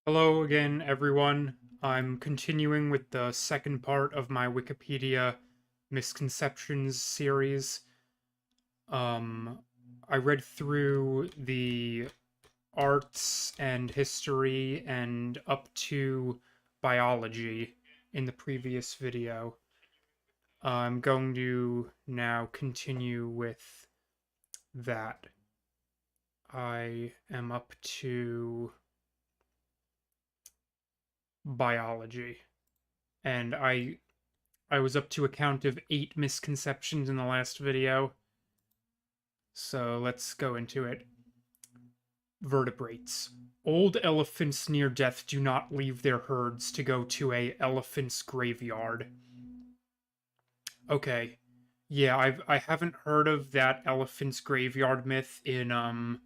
Hello again, everyone. I'm continuing with the second part of my Wikipedia misconceptions series. Um, I read through the arts and history and up to biology in the previous video. I'm going to now continue with that. I am up to biology, and I was up to a count of 8 misconceptions in the last video, so let's go into it. Vertebrates. Old elephants near death do not leave their herds to go to a elephant's graveyard. Okay. Yeah, I haven't heard of that elephant's graveyard myth in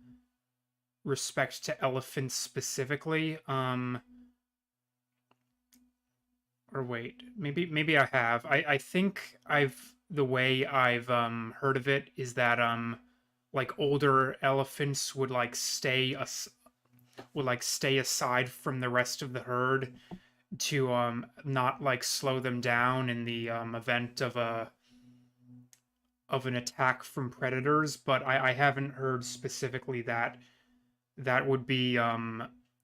respect to elephants specifically. Or wait, maybe I have. I think I've the way I've heard of it is that like older elephants would like stay aside from the rest of the herd to not like slow them down in the event of an attack from predators, but I haven't heard specifically that that would be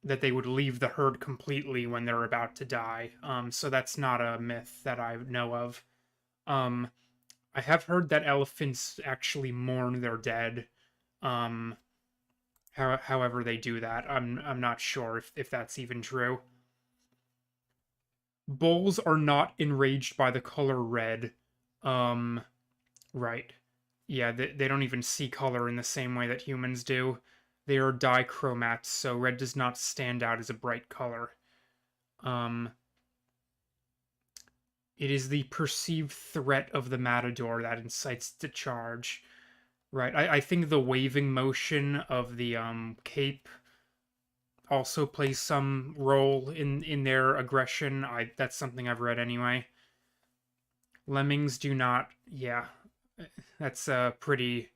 that they would leave the herd completely when they're about to die. So that's not a myth that I know of. Um, I have heard that elephants actually mourn their dead. Um, however they do that, I'm not sure if that's even true. Bulls are not enraged by the color red. Um, right. Yeah, they don't even see color in the same way that humans do. They are dichromats, so red does not stand out as a bright color. Um, it is the perceived threat of the matador that incites the charge. Right. I think the waving motion of the cape also plays some role in their aggression. I That's something I've read anyway. Lemmings do not. Yeah, that's pretty.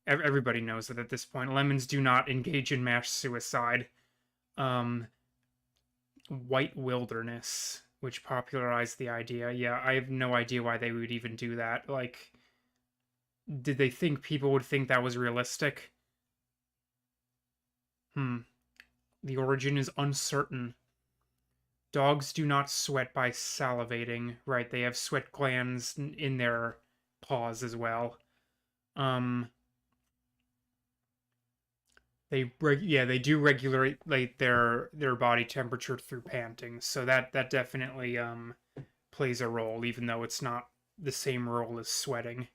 Everybody knows that at this point. Lemons do not engage in mass suicide. Um, White wilderness, which popularized the idea. Yeah, I have no idea why they would even do that. Like, did they think people would think that was realistic? Hmm. The origin is uncertain. Dogs do not sweat by salivating, right? They have sweat glands in their paws as well. Um, they do regulate like their body temperature through panting, so that definitely plays a role, even though it's not the same role as sweating.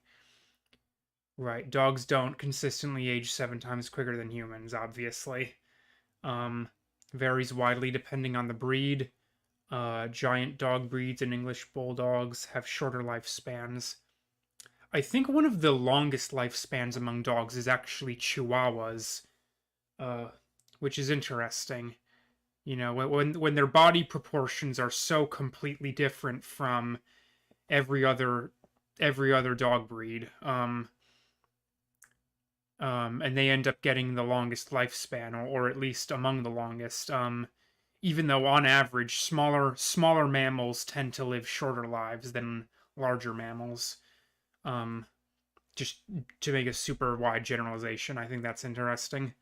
Right, dogs don't consistently age 7 times quicker than humans, obviously. Um, Varies widely depending on the breed. Giant dog breeds and English bulldogs have shorter lifespans. I think one of the longest lifespans among dogs is actually Chihuahuas, uh, which is interesting. You know, when their body proportions are so completely different from every other every other dog breed, and they end up getting the longest lifespan, or at least among the longest. Even though on average, smaller mammals tend to live shorter lives than larger mammals. Um, just to make a super wide generalization, I think that's interesting.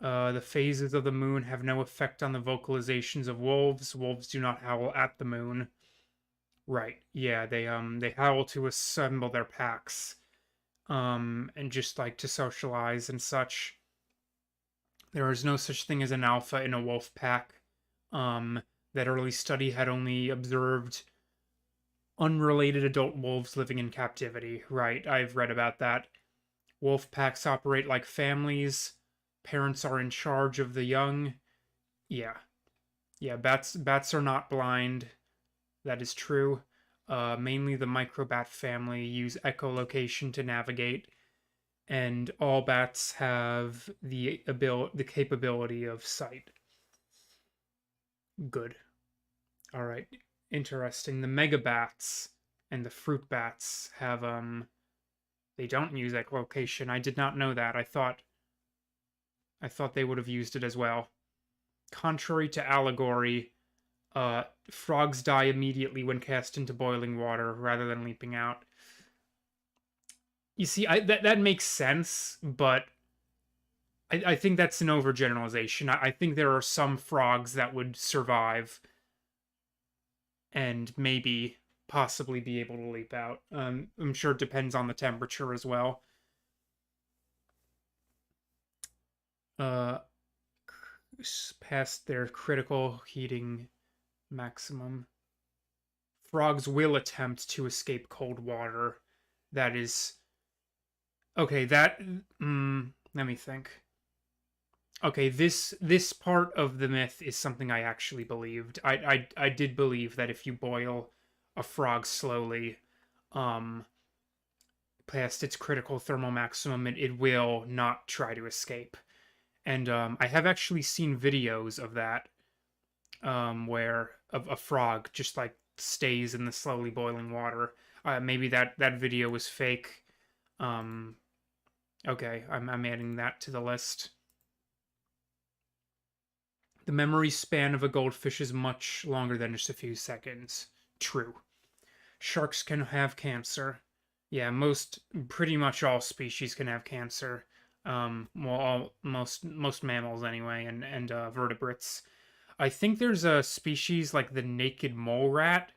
The phases of the moon have no effect on the vocalizations of wolves. Wolves do not howl at the moon. Right. Yeah, they howl to assemble their packs. And just like to socialize and such. There is no such thing as an alpha in a wolf pack. Um, that early study had only observed unrelated adult wolves living in captivity. Right, I've read about that. Wolf packs operate like families. Parents are in charge of the young. Yeah, yeah. Bats are not blind. That is true. Mainly the microbat family use echolocation to navigate, and all bats have the capability of sight. Good. All right. Interesting. The megabats and the fruit bats have they don't use echolocation. I did not know that. I thought they would have used it as well. Contrary to allegory, frogs die immediately when cast into boiling water rather than leaping out. You see, that makes sense, but I think that's an overgeneralization. I think there are some frogs that would survive and maybe possibly be able to leap out. I'm sure it depends on the temperature as well. Uh, Past their critical heating maximum. Frogs will attempt to escape cold water. That is okay. Let me think. Okay, this part of the myth is something I actually believed. I did believe that if you boil a frog slowly, um, past its critical thermal maximum, it will not try to escape. And I have actually seen videos of that, where a frog just like stays in the slowly boiling water. Maybe that video was fake. Um, okay, I'm adding that to the list. The memory span of a goldfish is much longer than just a few seconds. True. Sharks can have cancer. Yeah, pretty much all species can have cancer. Most mammals anyway, and vertebrates. I think there's a species like the naked mole rat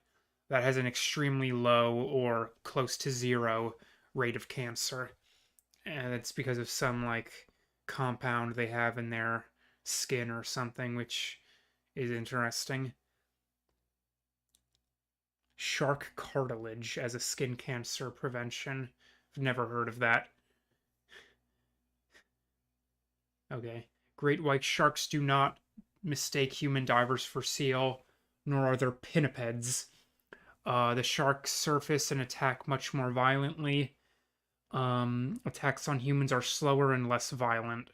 that has an extremely low or close to zero rate of cancer, and it's because of some like compound they have in their skin or something, which is interesting. Shark cartilage as a skin cancer prevention. I've never heard of that. Okay. Great white sharks do not mistake human divers for seal, nor are there pinnipeds. The sharks surface and attack much more violently. Attacks on humans are slower and less violent.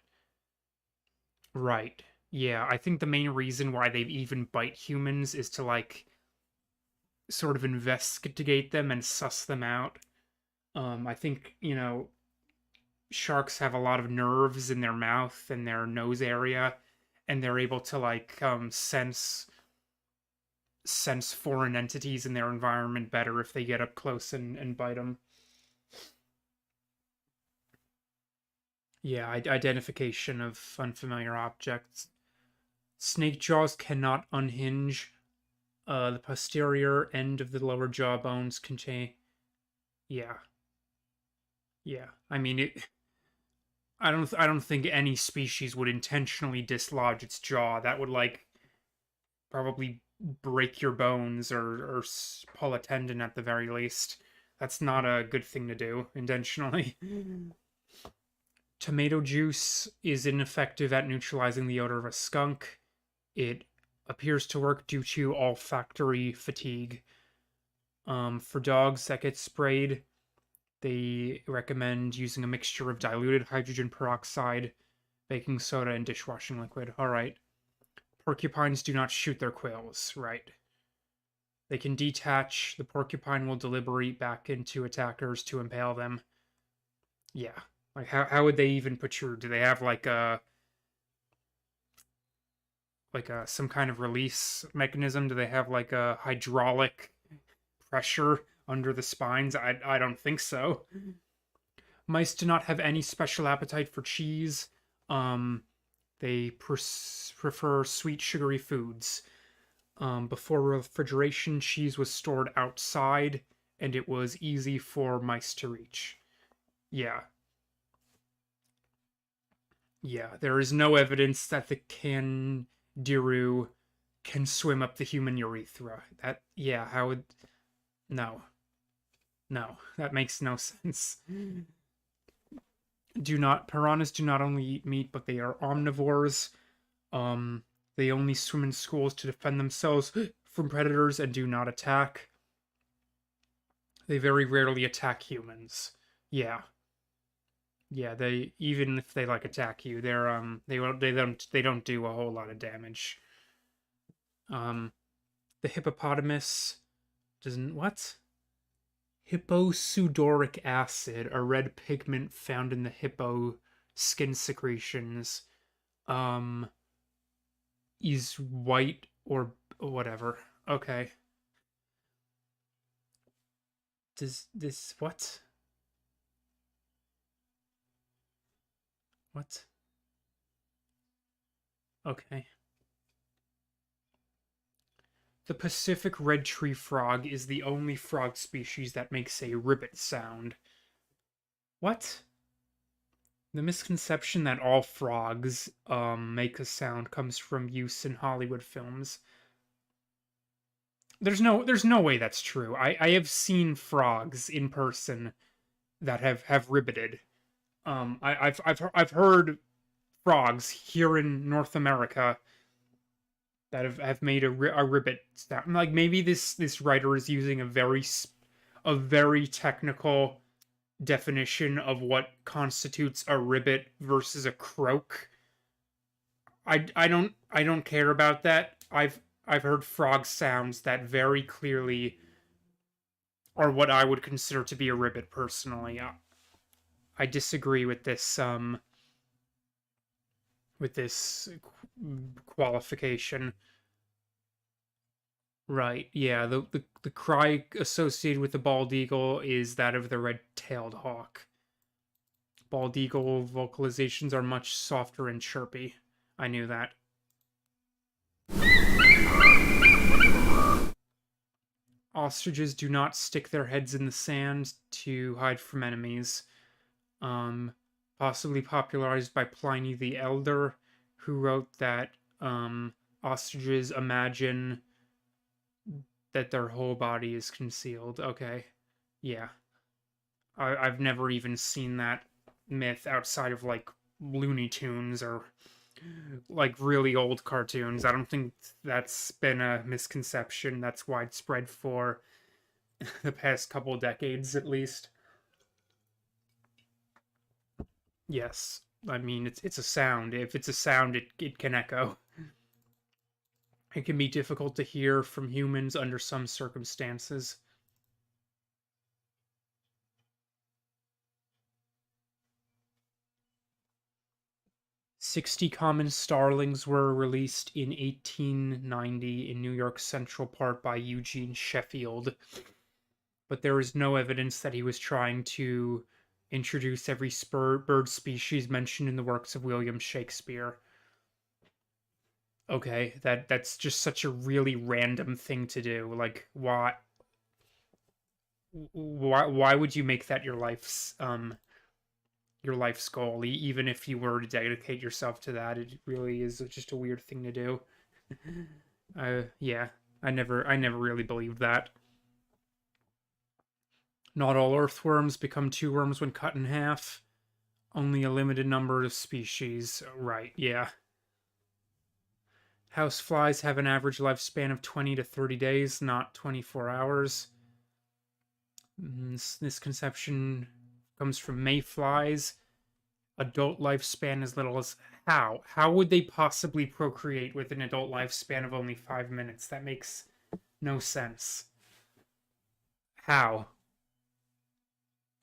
Right. Yeah, I think the main reason why they even bite humans is to like sort of investigate them and suss them out. I think, sharks have a lot of nerves in their mouth and their nose area, and they're able to like sense foreign entities in their environment better if they get up close and bite them. Yeah, identification of unfamiliar objects. Snake jaws cannot unhinge. The posterior end of the lower jaw bones contain. Yeah, yeah. I mean, I don't think any species would intentionally dislodge its jaw. That would like probably break your bones or pull a tendon at the very least. That's not a good thing to do intentionally. Tomato juice is ineffective at neutralizing the odor of a skunk. It appears to work due to olfactory fatigue. For dogs that get sprayed, they recommend using a mixture of diluted hydrogen peroxide, baking soda, and dishwashing liquid. All right. Porcupines do not shoot their quills. Right. They can detach. The porcupine will deliberate back into attackers to impale them. Yeah. Like how would they even protrude? Do they have like a some kind of release mechanism? Do they have like a hydraulic pressure under the spines? I don't think so. Mice do not have any special appetite for cheese. Um, they prefer sweet, sugary foods. Before refrigeration, cheese was stored outside, and it was easy for mice to reach. Yeah, yeah. There is no evidence that the candiru can swim up the human urethra. Yeah, how would. No, no, that makes no sense. Piranhas do not only eat meat, but they are omnivores. Um, they only swim in schools to defend themselves from predators and do not attack. They very rarely attack humans. Yeah. Yeah, they even if they like attack you, they don't do a whole lot of damage. Um the hippopotamus doesn't what? Hipposudoric acid, a red pigment found in the hippo skin secretions. Um is white or whatever. Okay. Does this what? What? Okay. The Pacific red tree frog is the only frog species that makes a ribbit sound. What? The misconception that all frogs make a sound comes from use in Hollywood films. There's no way that's true. I have seen frogs in person that have ribbited. I've heard frogs here in North America that have made a ribbit sound. Like maybe this writer is using a very technical definition of what constitutes a ribbit versus a croak. I don't care about that. I've heard frog sounds that very clearly are what I would consider to be a ribbit personally. I disagree with this qualification. Right. Yeah, the cry associated with the bald eagle is that of the red-tailed hawk. Bald eagle vocalizations are much softer and chirpy. I knew that. Ostriches do not stick their heads in the sand to hide from enemies. Um, Possibly popularized by Pliny the Elder, who wrote that ostriches imagine that their whole body is concealed. Okay, yeah, I've never even seen that myth outside of like Looney Tunes or like really old cartoons. I don't think that's been a misconception that's widespread for the past couple decades at least. Yes. I mean it's a sound. If it's a sound it can echo. It can be difficult to hear from humans under some circumstances. 60 common starlings were released in 1890 in New York Central Park by Eugene Sheffield, but there is no evidence that he was trying to introduce every bird species mentioned in the works of William Shakespeare. Okay, that's just such a really random thing to do. Like why would you make that your life's goal? Even if you were to dedicate yourself to that, it really is just a weird thing to do. Yeah, I never really believed that. Not all earthworms become two worms when cut in half. Only a limited number of species. Right, yeah. Houseflies have an average lifespan of 20 to 30 days, not 24 hours. This conception comes from mayflies. Adult lifespan as little as how? How would they possibly procreate with an adult lifespan of only 5 minutes? That makes no sense. How?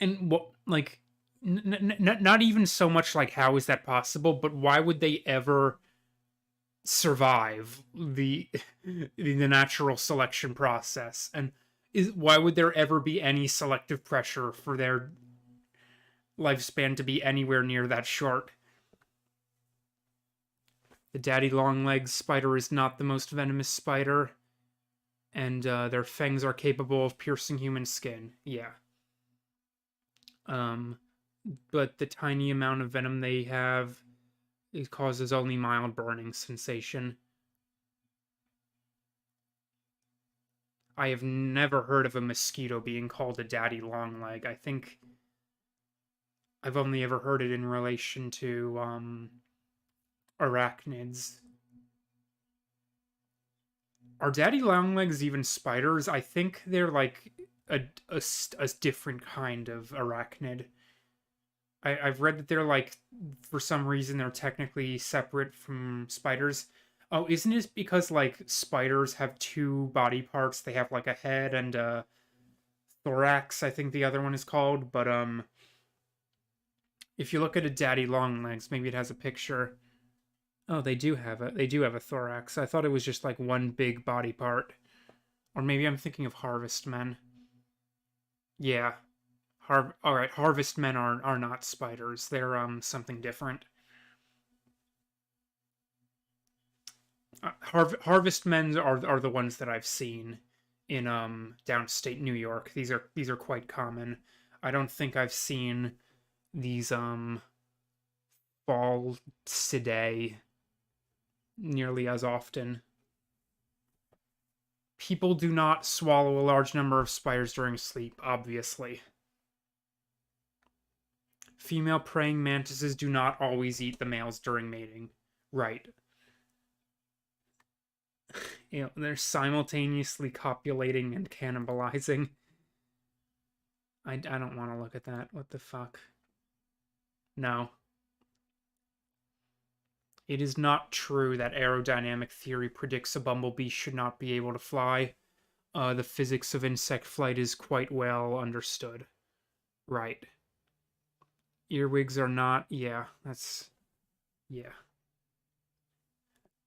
And what, like, not even so much like how is that possible, but why would they ever survive the natural selection process? And why would there ever be any selective pressure for their lifespan to be anywhere near that short? The daddy longlegs spider is not the most venomous spider, and their fangs are capable of piercing human skin. Yeah. Um, but the tiny amount of venom they have, it causes only mild burning sensation. I have never heard of a mosquito being called a daddy longleg. I think I've only ever heard it in relation to arachnids. Are daddy longlegs even spiders? I think they're like a different kind of arachnid. I've read that they're like, for some reason, they're technically separate from spiders. Oh, isn't it because like spiders have two body parts? They have like a head and a thorax, I think the other one is called. But if you look at a daddy longlegs, maybe it has a picture. Oh, they do have a thorax. I thought it was just like one big body part. Or maybe I'm thinking of harvest men. Yeah. All right, harvest men are not spiders. They're something different. Harvest men are the ones that I've seen in downstate New York. These are quite common. I don't think I've seen these fall today nearly as often. People do not swallow a large number of spiders during sleep, obviously. Female praying mantises do not always eat the males during mating. Right. You know, they're simultaneously copulating and cannibalizing. I don't want to look at that. What the fuck? No. It is not true that aerodynamic theory predicts a bumblebee should not be able to fly. The physics of insect flight is quite well understood. Right. Earwigs are not. Yeah, that's. Yeah.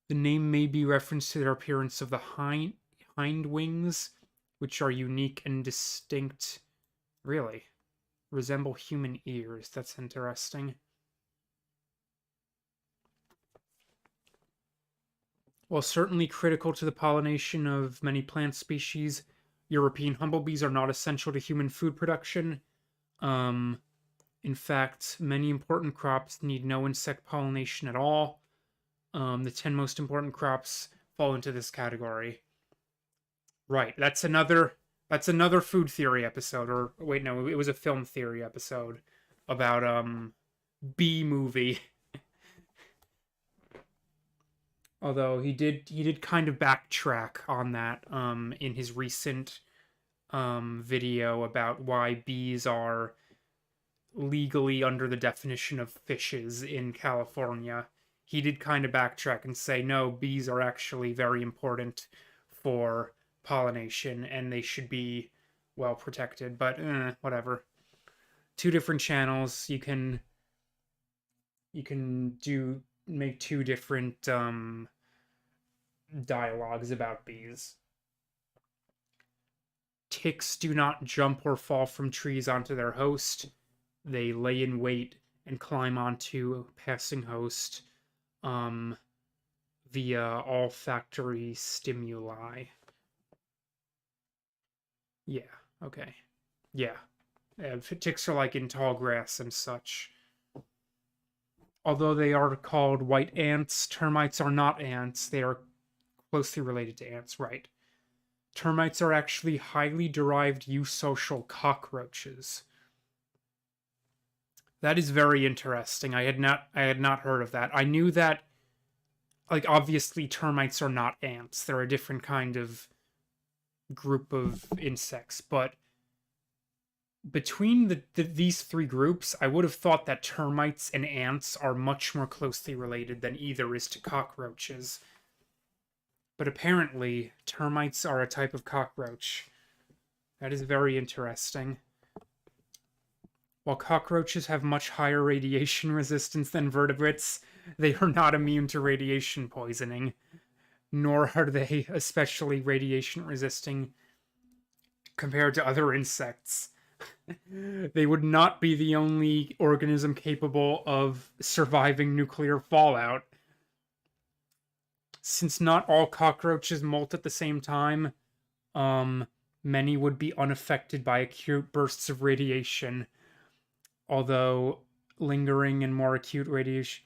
The name may be reference to their appearance of the hind wings, which are unique and distinct. Really? Resemble human ears. That's interesting. While certainly critical to the pollination of many plant species, European humblebees are not essential to human food production. Um, in fact, many important crops need no insect pollination at all. The 10 most important crops fall into this category. Right. That's another food theory episode. Or wait, no, it was a film theory episode about Bee Movie. Although he did kind of backtrack on that in his recent video about why bees are legally under the definition of fishes in California. He did kind of backtrack and say, no, bees are actually very important for pollination and they should be well protected. But whatever. Two different channels. You can do make two different dialogues about bees. Ticks do not jump or fall from trees onto their host. They lay in wait and climb onto passing host um, via olfactory stimuli. Yeah, okay. Yeah. Ticks are like in tall grass and such. Although they are called white ants, termites are not ants. They are closely related to ants, right? Termites are actually highly derived eusocial cockroaches. That is very interesting. I had not heard of that. I knew that like obviously termites are not ants. They're a different kind of group of insects, but between these three groups, I would have thought that termites and ants are much more closely related than either is to cockroaches. But apparently, termites are a type of cockroach. That is very interesting. While cockroaches have much higher radiation resistance than vertebrates, they are not immune to radiation poisoning, nor are they especially radiation resisting compared to other insects. They would not be the only organism capable of surviving nuclear fallout. Since not all cockroaches molt at the same time, many would be unaffected by acute bursts of radiation, although lingering and more acute radiation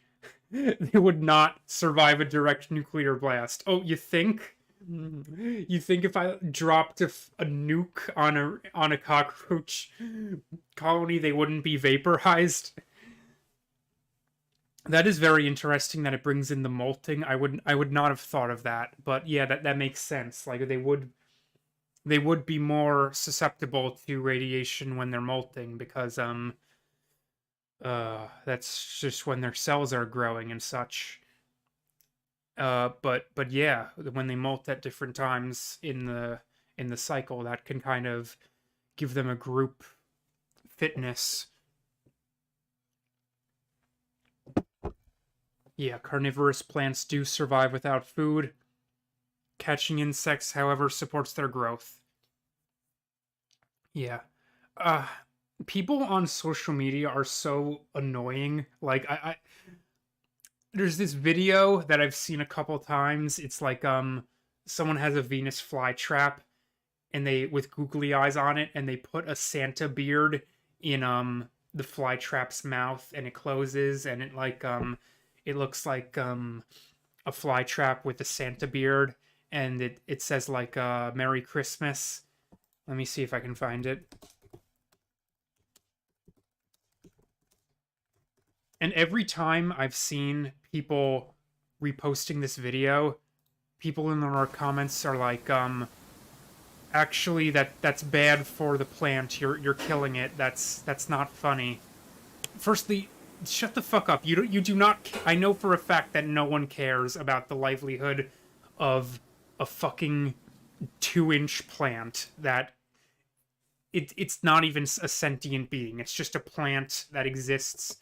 they would not survive a direct nuclear blast. Oh, you think? You think if I dropped a nuke on a cockroach colony, they wouldn't be vaporized? That is very interesting that it brings in the molting. I would not have thought of that, but yeah, that makes sense. Like they would be more susceptible to radiation when they're molting because that's just when their cells are growing and such. But yeah, when they molt at different times in the cycle, that can kind of give them a group fitness. Yeah, carnivorous plants do survive without food. Catching insects, however, supports their growth. Yeah. Uh People on social media are so annoying. Like I there's this video that I've seen a couple times. It's like someone has a Venus flytrap and they with googly eyes on it and they put a Santa beard in the flytrap's mouth and it closes and it looks like a flytrap with a Santa beard and it says like Merry Christmas. Let me see if I can find it. And every time I've seen people reposting this video, people in our comments are like, actually that's bad for the plant. You're killing it. That's not funny. Firstly, shut the fuck up. You do not. I know for a fact that no one cares about the livelihood of a fucking 2-inch plant that it's not even a sentient being. It's just a plant that exists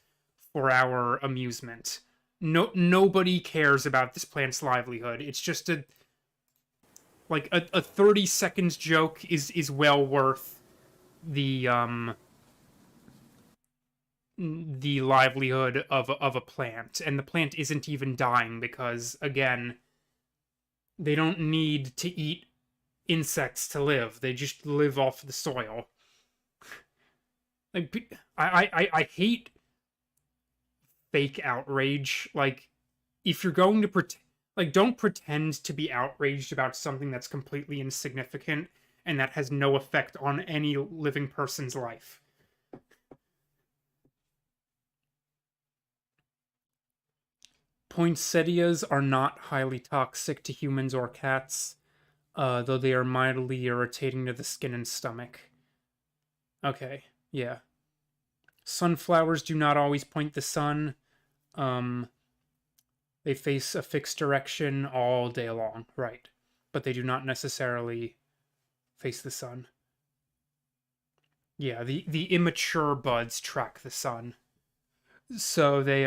for our amusement. Nobody cares about this plant's livelihood. It's just a 30 seconds joke is well worth the livelihood of a plant, and the plant isn't even dying because again they don't need to eat insects to live. They just live off the soil. Like I hate fake outrage. Like if you're going to pretend, like don't pretend to be outraged about something that's completely insignificant and that has no effect on any living person's life. Poinsettias are not highly toxic to humans or cats, though they are mildly irritating to the skin and stomach. Okay, yeah. Sunflowers do not always point the sun. Um, they face a fixed direction all day long, right? But they do not necessarily face the sun. Yeah, the immature buds track the sun. So they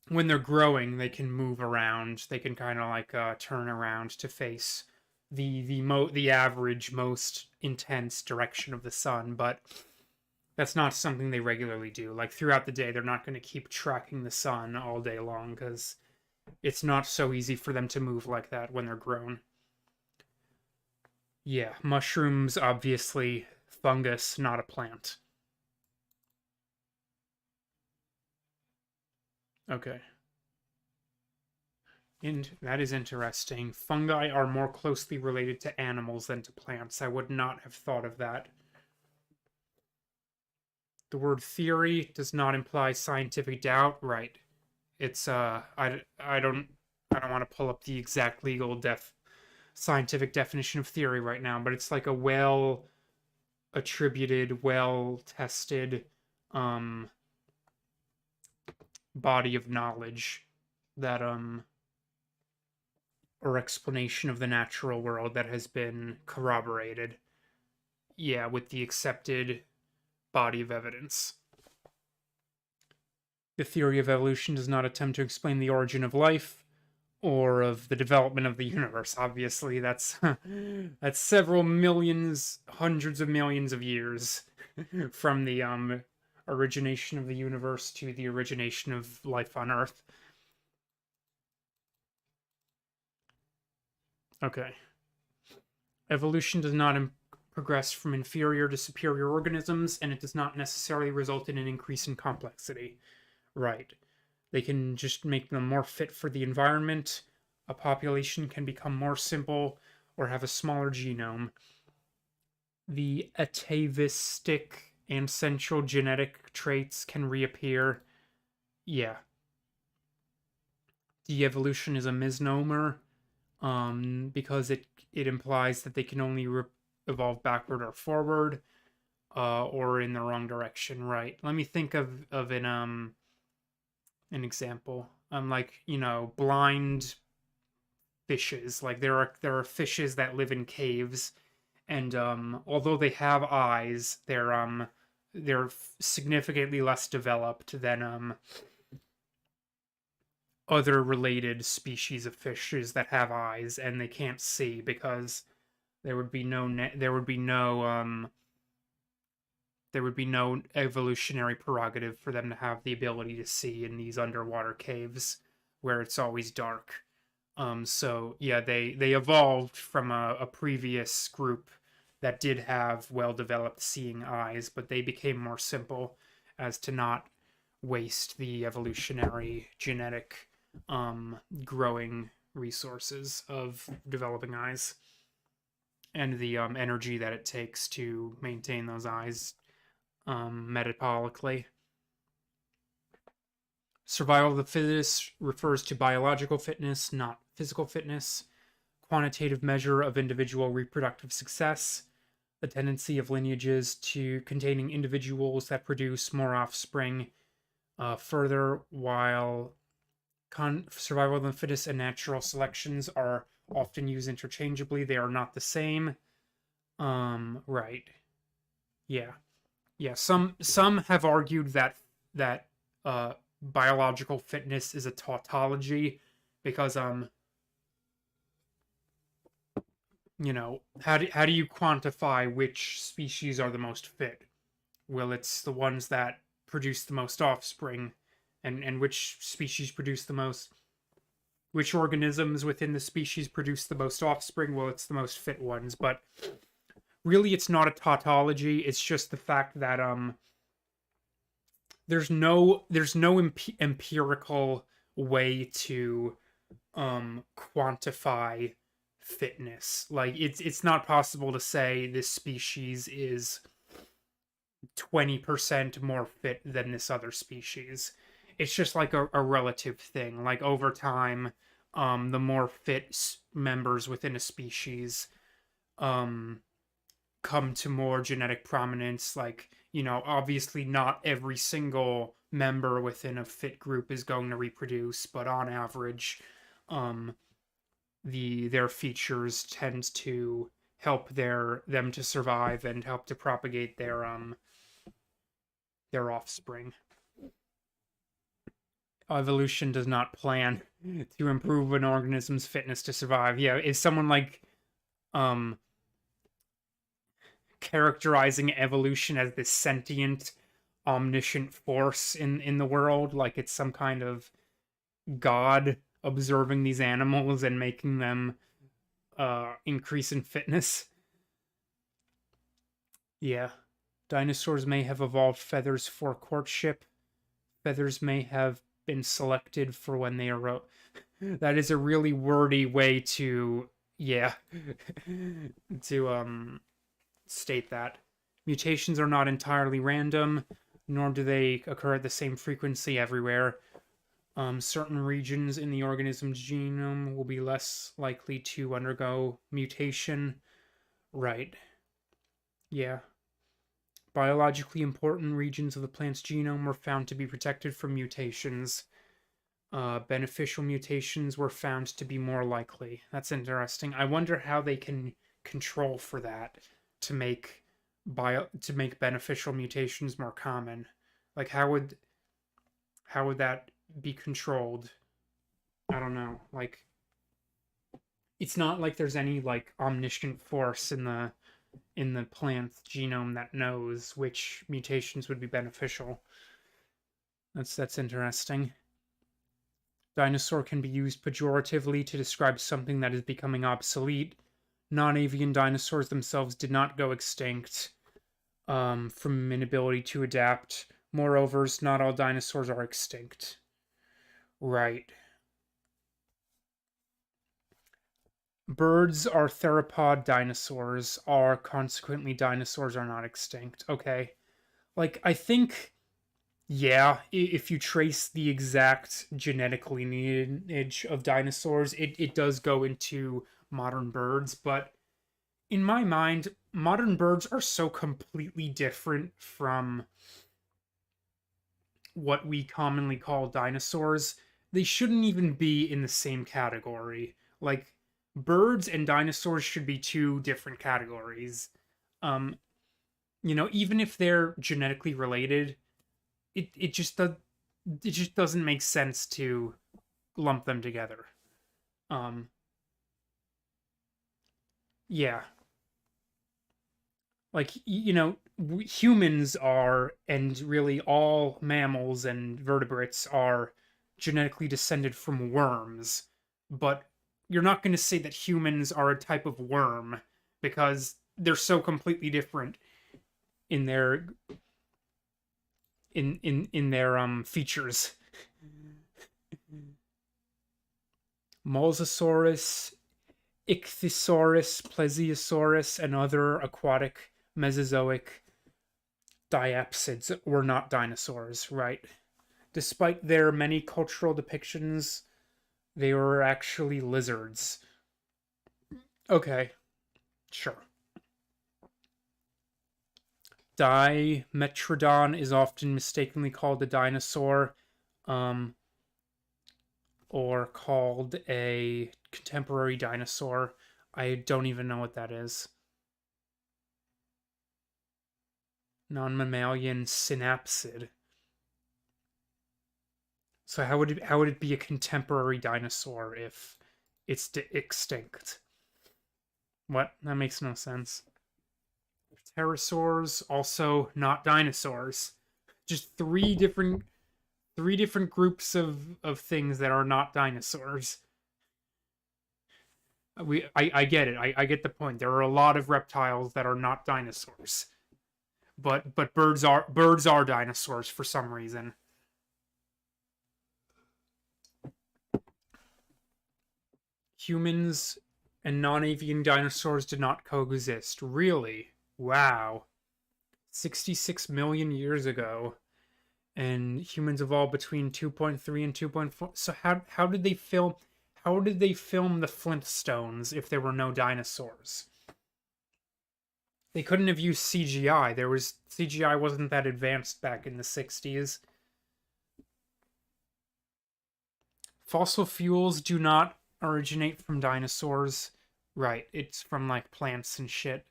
when they're growing, they can move around. They can kind of like turn around to face the average most intense direction of the sun, but that's not something they regularly do. Like throughout the day, they're not going to keep tracking the sun all day long because it's not so easy for them to move like that when they're grown. Yeah, mushrooms, obviously, fungus, not a plant. Okay. And that is interesting. Fungi are more closely related to animals than to plants. I would not have thought of that. The word theory does not imply scientific doubt, right? It's I don't want to pull up the exact legal scientific definition of theory right now, but it's like a well attributed, well tested um body of knowledge that or explanation of the natural world that has been corroborated. Yeah, with the accepted body of evidence. The theory of evolution does not attempt to explain the origin of life or of the development of the universe. Obviously, that's that's several millions, hundreds of millions of years from the origination of the universe to the origination of life on Earth. Okay. Evolution does not progress from inferior to superior organisms, and it does not necessarily result in an increase in complexity. Right. They can just make them more fit for the environment. A population can become more simple or have a smaller genome. The atavistic and central genetic traits can reappear. Yeah. De-evolution is a misnomer because it implies that they can only evolve backward or forward or in the wrong direction, right? Let me think of an example. Like, blind fishes. Like there are fishes that live in caves, and although they have eyes, they're significantly less developed other related species of fishes that have eyes and they can't see, because there would be no there would be no evolutionary prerogative for them to have the ability to see in these underwater caves where it's always dark. So yeah, they evolved from a previous group that did have well developed seeing eyes, but they became more simple as to not waste the evolutionary genetic growing resources of developing eyes and the energy that it takes to maintain those eyes metabolically. Survival of the fittest refers to biological fitness, not physical fitness. Quantitative measure of individual reproductive success. The tendency of lineages to containing individuals that produce more offspring. Further, while survival of the fittest and natural selections are often used interchangeably, they are not the same. Right. Yeah. Yeah, some have argued that biological fitness is a tautology because how do you quantify which species are the most fit? Well, it's the ones that produce the most offspring, and which species produce the most, which organisms within the species produce the most offspring? Well, it's the most fit ones, but really it's not a tautology. It's just the fact that there's no empirical way to quantify fitness. Like it's not possible to say this species is 20% more fit than this other species. It's just like a relative thing. Like over time, the more fit members within a species um come to more genetic prominence. Like, obviously not every single member within a fit group is going to reproduce, but on average, um, their features tend to help them to survive and help to propagate their offspring. Evolution does not plan to improve an organism's fitness to survive. Yeah, is someone like um characterizing evolution as this sentient, omniscient force in the world, like it's some kind of god observing these animals and making them increase in fitness. Yeah. Dinosaurs may have evolved feathers for courtship. Feathers may have been selected for when they arose. That is a really wordy way to, yeah, to state that. Mutations are not entirely random, nor do they occur at the same frequency everywhere. Certain regions in the organism's genome will be less likely to undergo mutation. Right. Yeah. Biologically important regions of the plant's genome were found to be protected from mutations. Beneficial mutations were found to be more likely. That's interesting. I wonder how they can control for that to make beneficial mutations more common. Like how would that be controlled? I don't know. Like it's not like there's any like omniscient force in the plant genome that knows which mutations would be beneficial. That's interesting. Dinosaur can be used pejoratively to describe something that is becoming obsolete. Non-avian dinosaurs themselves did not go extinct from inability to adapt. Moreover, not all dinosaurs are extinct. Right. Birds are theropod dinosaurs, are consequently dinosaurs are not extinct. Okay. Like, I think, yeah, if you trace the exact genetic lineage of dinosaurs, it does go into modern birds, but in my mind, modern birds are so completely different from what we commonly call dinosaurs. They shouldn't even be in the same category. Like, birds and dinosaurs should be two different categories. Um, even if they're genetically related, it just doesn't make sense to lump them together. Um, yeah, like humans are, and really all mammals and vertebrates are genetically descended from worms, but you're not going to say that humans are a type of worm because they're so completely different in their features. Mosasaurus, Ichthyosaurus, Plesiosaurus, and other aquatic Mesozoic diapsids were not dinosaurs, right? Despite their many cultural depictions, they were actually lizards. Okay, sure. Dimetrodon is often mistakenly called a dinosaur, um, or called a contemporary dinosaur. I don't even know what that is. Non-mammalian synapsid. So how would it be a contemporary dinosaur if it's extinct? What? That makes no sense. Pterosaurs also not dinosaurs. Just three different groups of things that are not dinosaurs. I get it. I get the point. There are a lot of reptiles that are not dinosaurs. But birds are dinosaurs for some reason. Humans and non-avian dinosaurs did not coexist. Really? Wow. 66 million years ago. And humans evolved between 2.3 and 2.4. So how did they film the Flintstones if there were no dinosaurs? They couldn't have used CGI. CGI wasn't that advanced back in the 60s. Fossil fuels do not originate from dinosaurs. Right, it's from like plants and shit.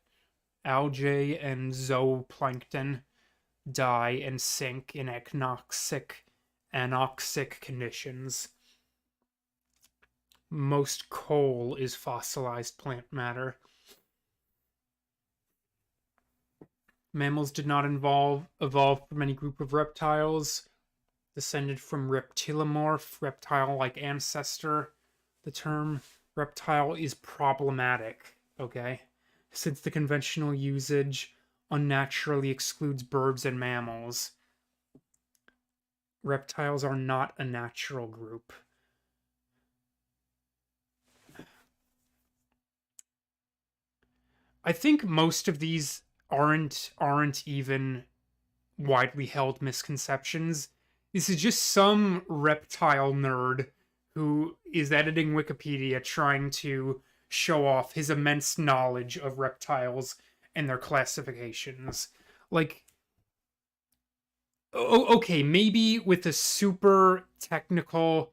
Algae and zooplankton die and sink in anoxic conditions. Most coal is fossilized plant matter. Mammals did not evolve from any group of reptiles. Descended from reptilomorph, reptile-like ancestor. The term reptile is problematic, okay? Since the conventional usage unnaturally excludes birds and mammals. Reptiles are not a natural group. I think most of these aren't even widely held misconceptions. This is just some reptile nerd who is editing Wikipedia trying to show off his immense knowledge of reptiles and their classifications. Like, okay, maybe with a super technical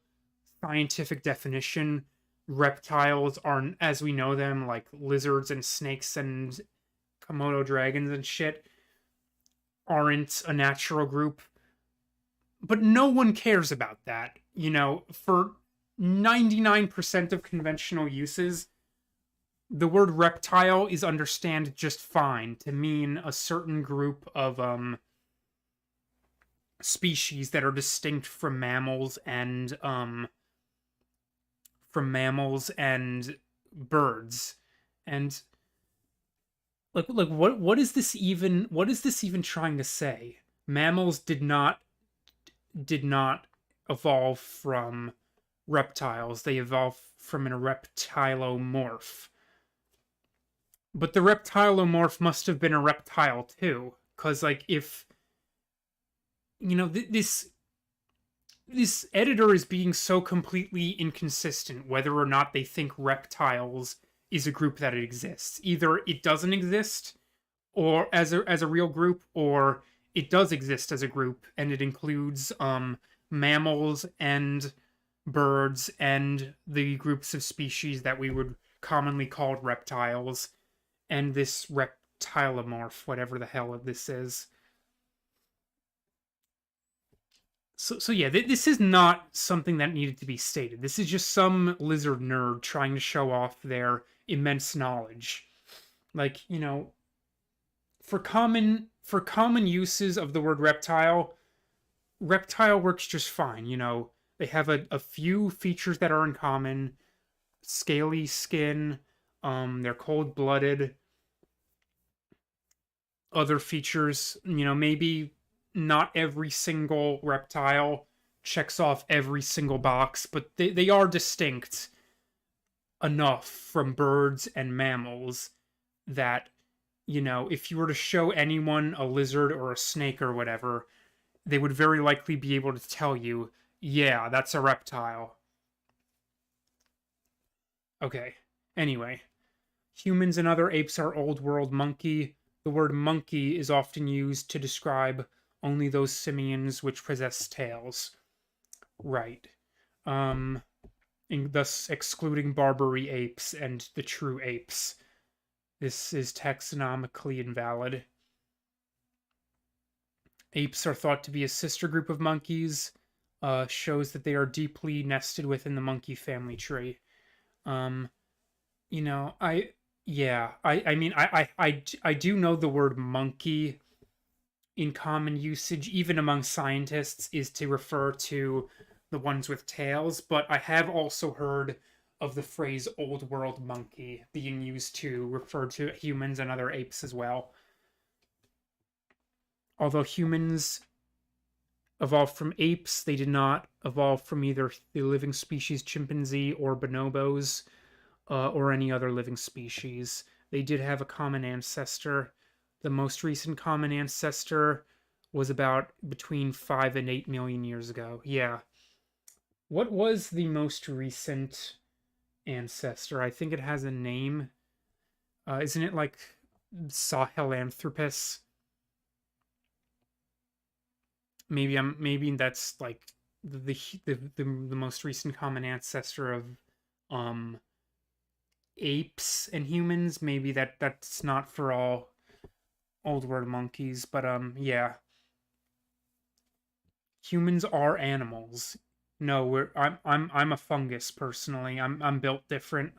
scientific definition, reptiles are, as we know them, like lizards and snakes and Komodo dragons and shit, aren't a natural group. But no one cares about that. For 99% of conventional uses, the word reptile is understood just fine to mean a certain group of species that are distinct from mammals and birds. And like what is this even trying to say? Mammals did not evolve from reptiles. They evolved from a reptilomorph. But the reptilomorph must have been a reptile too, because like if this editor is being so completely inconsistent whether or not they think reptiles is a group that exists. Either it doesn't exist or as a real group, or it does exist as a group and it includes mammals and birds and the groups of species that we would commonly call reptiles and this reptilomorph, whatever the hell this is. So yeah, this is not something that needed to be stated. This is just some lizard nerd trying to show off their immense knowledge. Like, for common uses of the word reptile, reptile works just fine. They have a few features that are in common: scaly skin, they're cold-blooded. Other features, maybe not every single reptile checks off every single box, but they are distinct enough from birds and mammals that, if you were to show anyone a lizard or a snake or whatever, they would very likely be able to tell you, yeah, that's a reptile. Okay. Anyway, humans and other apes are old world monkey. The word monkey is often used to describe only those simians which possess tails. Right. Um, thus excluding Barbary apes and the true apes. This is taxonomically invalid. Apes are thought to be a sister group of monkeys. Shows that they are deeply nested within the monkey family tree. Um, you know, I yeah, I mean, I do know the word monkey in common usage, even among scientists, is to refer to the ones with tails, but I have also heard of the phrase old world monkey being used to refer to humans and other apes as well. Although humans evolved from apes, they did not evolve from either the living species chimpanzee or bonobos, or any other living species. They did have a common ancestor. The most recent common ancestor was about between 5 and 8 million years ago. Yeah. What was the most recent ancestor? I think it has a name. Isn't it like Sahelanthropus? Maybe that's like the most recent common ancestor of um apes and humans. Maybe that's not for all old world monkeys, but yeah. Humans are animals. No, I'm a fungus personally. I'm built different.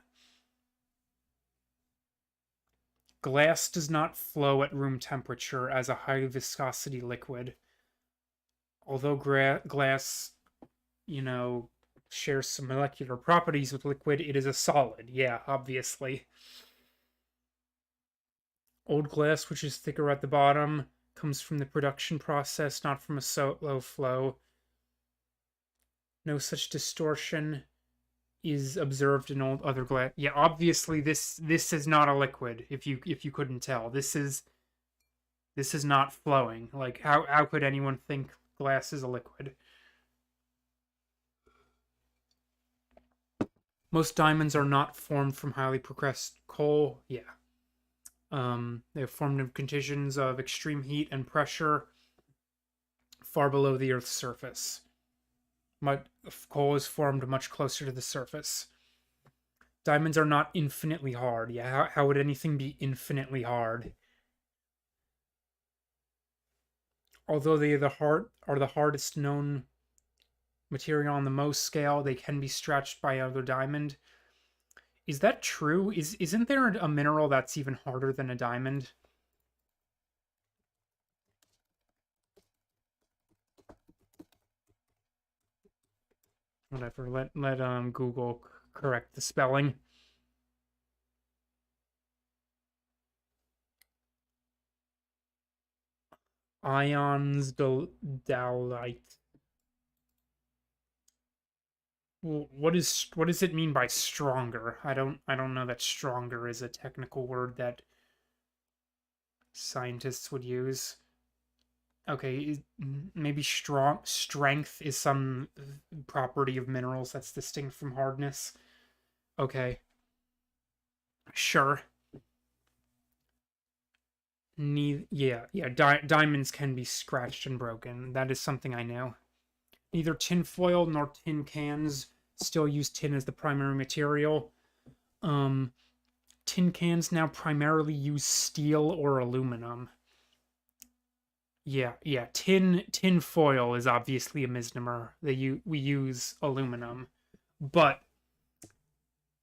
Glass does not flow at room temperature as a high viscosity liquid. Although glass, you know, shares some molecular properties with liquid, it is a solid. Yeah, obviously. Old glass, which is thicker at the bottom, comes from the production process, not from a slow flow. No such distortion is observed in old other glass. Yeah, obviously this is not a liquid. If you couldn't tell, this is not flowing. Like how could anyone think glass is a liquid? Most diamonds are not formed from highly progressed coal. Yeah. They're formed in conditions of extreme heat and pressure far below the Earth's surface. Coal is formed much closer to the surface. Diamonds are not infinitely hard. Yeah, how would anything be infinitely hard? Although they are the hardest known material on the Mohs scale, they can be stretched by other diamond. Is that true? Isn't there a mineral that's even harder than a diamond? Whatever. Let Google correct the spelling. Ions dowlite. What does it mean by stronger? I don't know that stronger is a technical word that scientists would use. Okay, maybe strength is some property of minerals that's distinct from hardness. Okay, sure. Yeah. Diamonds can be scratched and broken. That is something I know. Neither tinfoil nor tin cans still use tin as the primary material. Um, Tin cans now primarily use steel or aluminum. Yeah. Tin foil is obviously a misnomer. We use aluminum, but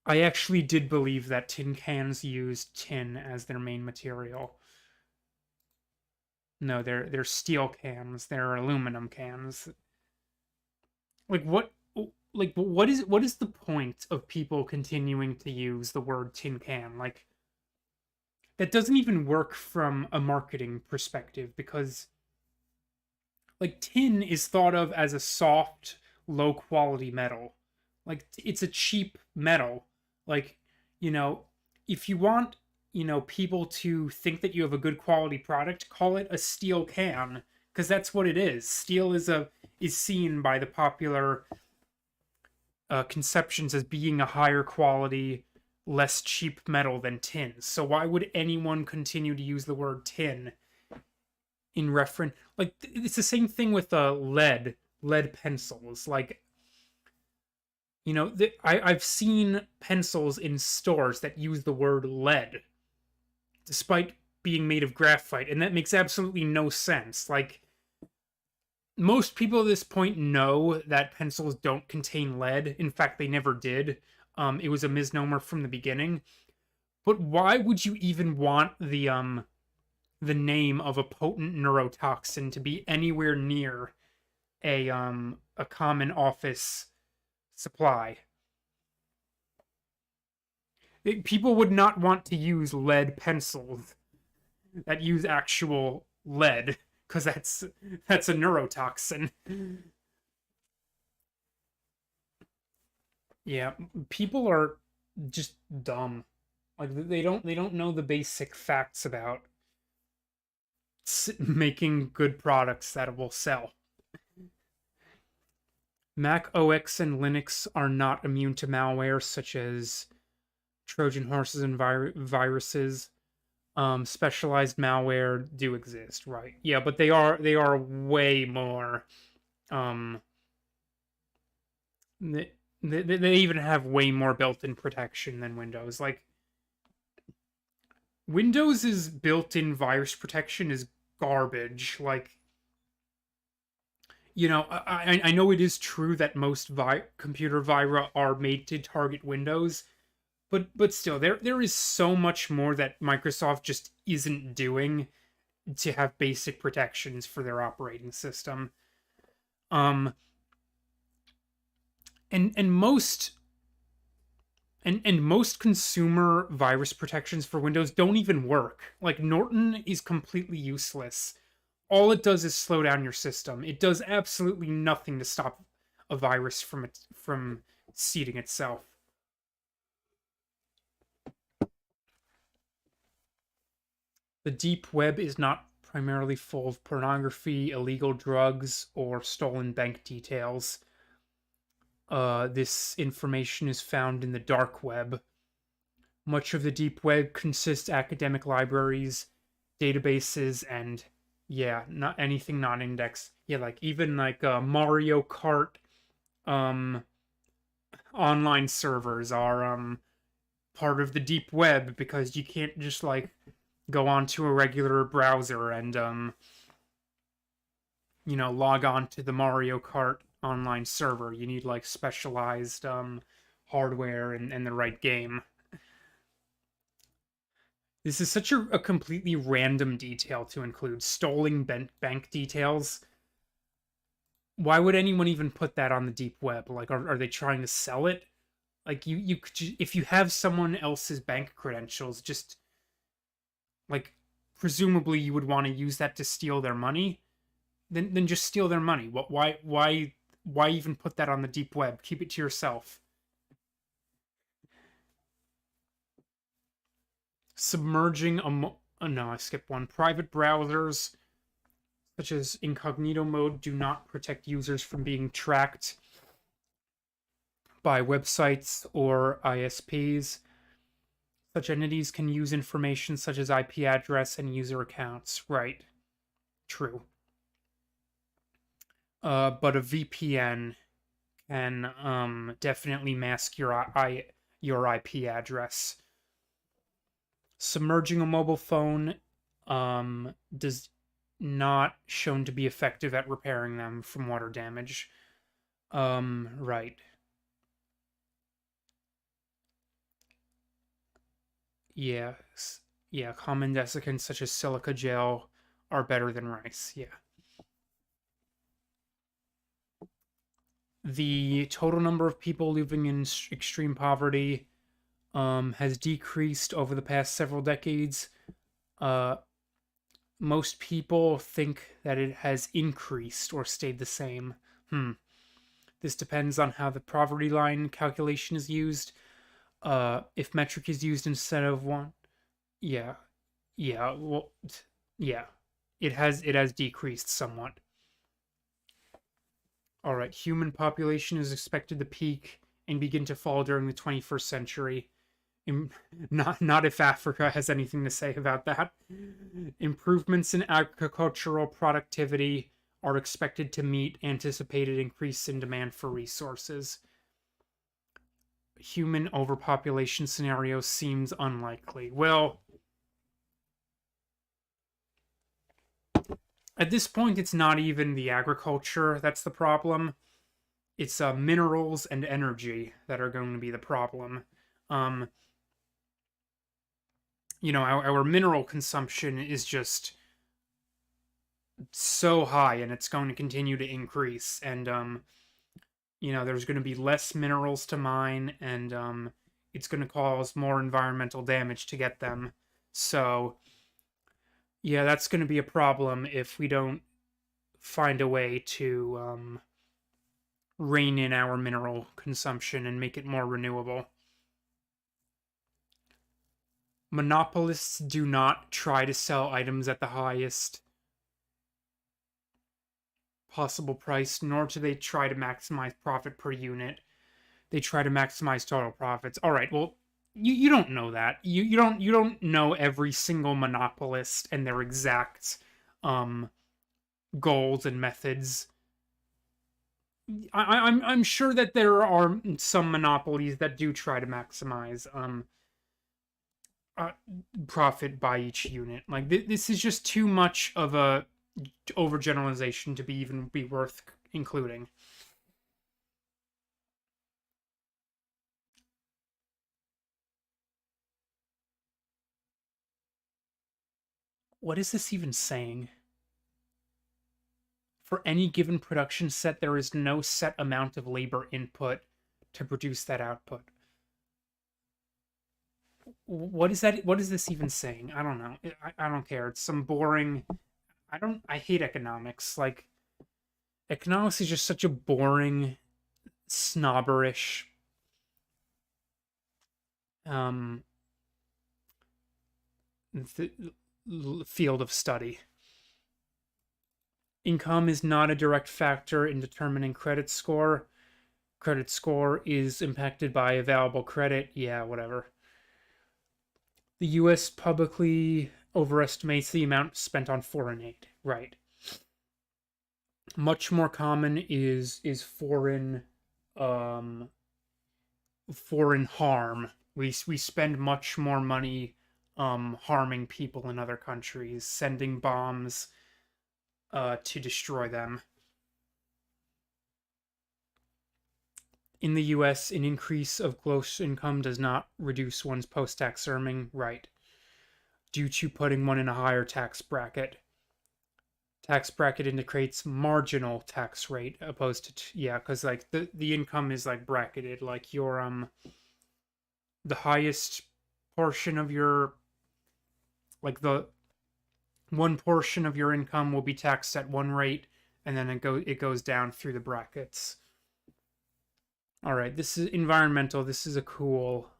I actually did believe that tin cans used tin as their main material. No, they're steel cans. They're aluminum cans. Like what? Like what is the point of people continuing to use the word tin can? Like that doesn't even work from a marketing perspective because like tin is thought of as a soft, low quality metal. Like it's a cheap metal. Like, you know, if you want, people to think that you have a good quality product, call it a steel can because that's what it is. Steel is seen by the popular conceptions as being a higher quality, less cheap metal than tin. So why would anyone continue to use the word tin in reference? Like it's the same thing with lead pencils. Like I've seen pencils in stores that use the word lead, despite being made of graphite, and that makes absolutely no sense. Like most people at this point know that pencils don't contain lead. In fact, they never did. It was a misnomer from the beginning. But why would you even want the name of a potent neurotoxin to be anywhere near a common office supply? People would not want to use lead pencils that use actual lead because that's a neurotoxin. Yeah, people are just dumb. Like they don't know the basic facts about making good products that will sell. Mac OS and Linux are not immune to malware such as Trojan horses and viruses. Specialized malware do exist, right? Yeah, but they are way more. Um, they even have way more built-in protection than Windows. Like Windows's built-in virus protection is garbage. Like I know it is true that most computer vira are made to target Windows, but still, there is so much more that Microsoft just isn't doing to have basic protections for their operating system. Um, and most consumer virus protections for Windows don't even work. Like Norton is completely useless. All it does is slow down your system. It does absolutely nothing to stop a virus from seeding itself. The deep web is not primarily full of pornography, illegal drugs, or stolen bank details. This information is found in the dark web. Much of the deep web consists academic libraries, databases, and yeah, not anything not indexed. Yeah, like even like Mario Kart um online servers are part of the deep web because you can't just like go onto a regular browser and log on to the Mario Kart online server. You need like specialized hardware and the right game. This is such a completely random detail to include. Stolen bank details. Why would anyone even put that on the deep web? Like, are they trying to sell it? Like, you could, if you have someone else's bank credentials, just like, presumably you would want to use that to steal their money. Then just steal their money. What? Why even put that on the deep web? Keep it to yourself. Submerging a oh, no, I skipped one. Private browsers such as incognito mode do not protect users from being tracked by websites or ISPs. Such entities can use information such as IP address and user accounts. Right. True. But a VPN can definitely mask your IP address. Submerging a mobile phone does not shown to be effective at repairing them from water damage. Right. Yeah. Yeah, common desiccants such as silica gel are better than rice. Yeah. The total number of people living in extreme poverty has decreased over the past several decades. Uh, Most people think that it has increased or stayed the same. Hmm. This depends on how the poverty line calculation is used. If metric is used instead of one, yeah, yeah, well, yeah, it has decreased somewhat. All right, human population is expected to peak and begin to fall during the 21st century. Not if Africa has anything to say about that. Improvements in agricultural productivity are expected to meet anticipated increase in demand for resources. Human overpopulation scenario seems unlikely. Well, at this point, it's not even the agriculture that's the problem. It's minerals and energy that are going to be the problem. Um, our mineral consumption is just so high, and it's going to continue to increase. And there's going to be less minerals to mine, and it's going to cause more environmental damage to get them. So yeah, that's going to be a problem if we don't find a way to rein in our mineral consumption and make it more renewable. Monopolists do not try to sell items at the highest possible price, nor do they try to maximize profit per unit. They try to maximize total profits. All right, well, you don't know that. You don't know every single monopolist and their exact um goals and methods. I'm sure that there are some monopolies that do try to maximize uh, profit by each unit. Like this is just too much of a overgeneralization to be worth including. What is this even saying? For any given production set, there is no set amount of labor input to produce that output. What is that? What is this even saying? I don't know. I don't care. It's some boring. I hate economics. Like, economics is just such a boring, snobberish um, field of study. Income is not a direct factor in determining credit score. Credit score is impacted by available credit. Yeah, whatever. The US publicly overestimates the amount spent on foreign aid. Right. Much more common is um foreign harm. We spend much more money harming people in other countries, sending bombs to destroy them. In the US, an increase of gross income does not reduce one's post-tax earning, right, due to putting one in a higher tax bracket. Tax bracket indicates marginal tax rate opposed to yeah, because like the income is like bracketed, like your the highest portion of your like the one portion of your income will be taxed at one rate, and then it goes down through the brackets. All right, this is environmental. This is a cool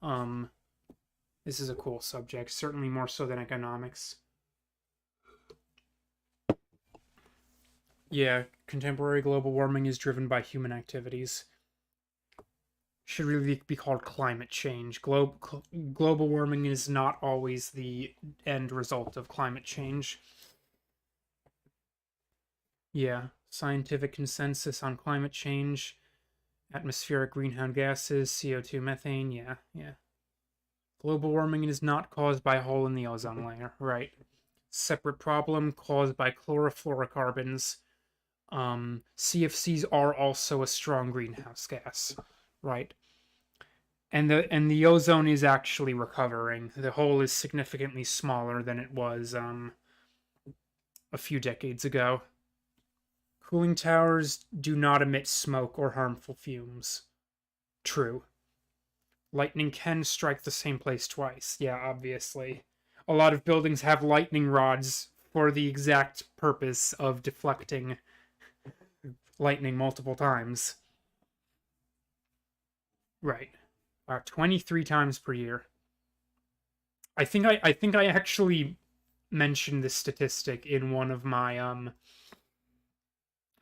subject, certainly more so than economics. Yeah, contemporary global warming is driven by human activities. Should really be called climate change. Global warming is not always the end result of climate change. Yeah, scientific consensus on climate change, atmospheric greenhouse gases, CO2, methane. Yeah. Global warming is not caused by a hole in the ozone layer, right? separate problem caused by chlorofluorocarbons. CFCs are also a strong greenhouse gas, right? And the ozone is actually recovering. The hole is significantly smaller than it was a few decades ago. Cooling towers do not emit smoke or harmful fumes. True. Lightning can strike the same place twice. Yeah, obviously. A lot of buildings have lightning rods for the exact purpose of deflecting lightning multiple times. Right. 23 times per year. I think I actually mentioned this statistic in one of my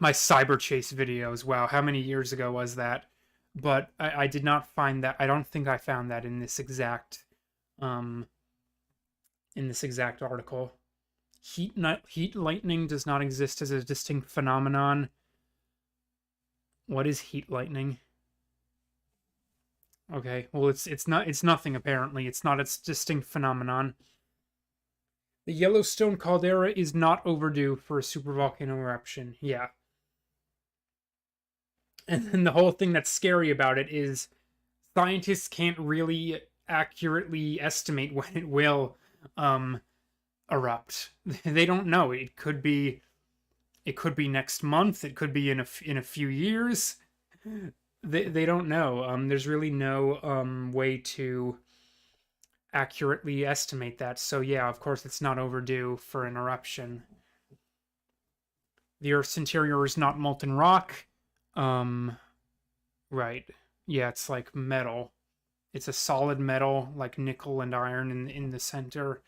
cyber chase videos. Wow, how many years ago was that? But I did not find that. I don't think I found that um in this exact article. Heat lightning does not exist as a distinct phenomenon. What is heat lightning? Okay, well it's nothing apparently. It's not its distinct phenomenon. The Yellowstone caldera is not overdue for a supervolcano eruption. Yeah. And then the whole thing that's scary about it is scientists can't really accurately estimate when it will um erupt. They don't know. It could be next month, it could be in a few years. They don't know. There's really no way to accurately estimate that. So yeah, of course it's not overdue for an eruption. The Earth's interior is not molten rock. Um right. Yeah, it's like metal. It's a solid metal like nickel and iron in the center,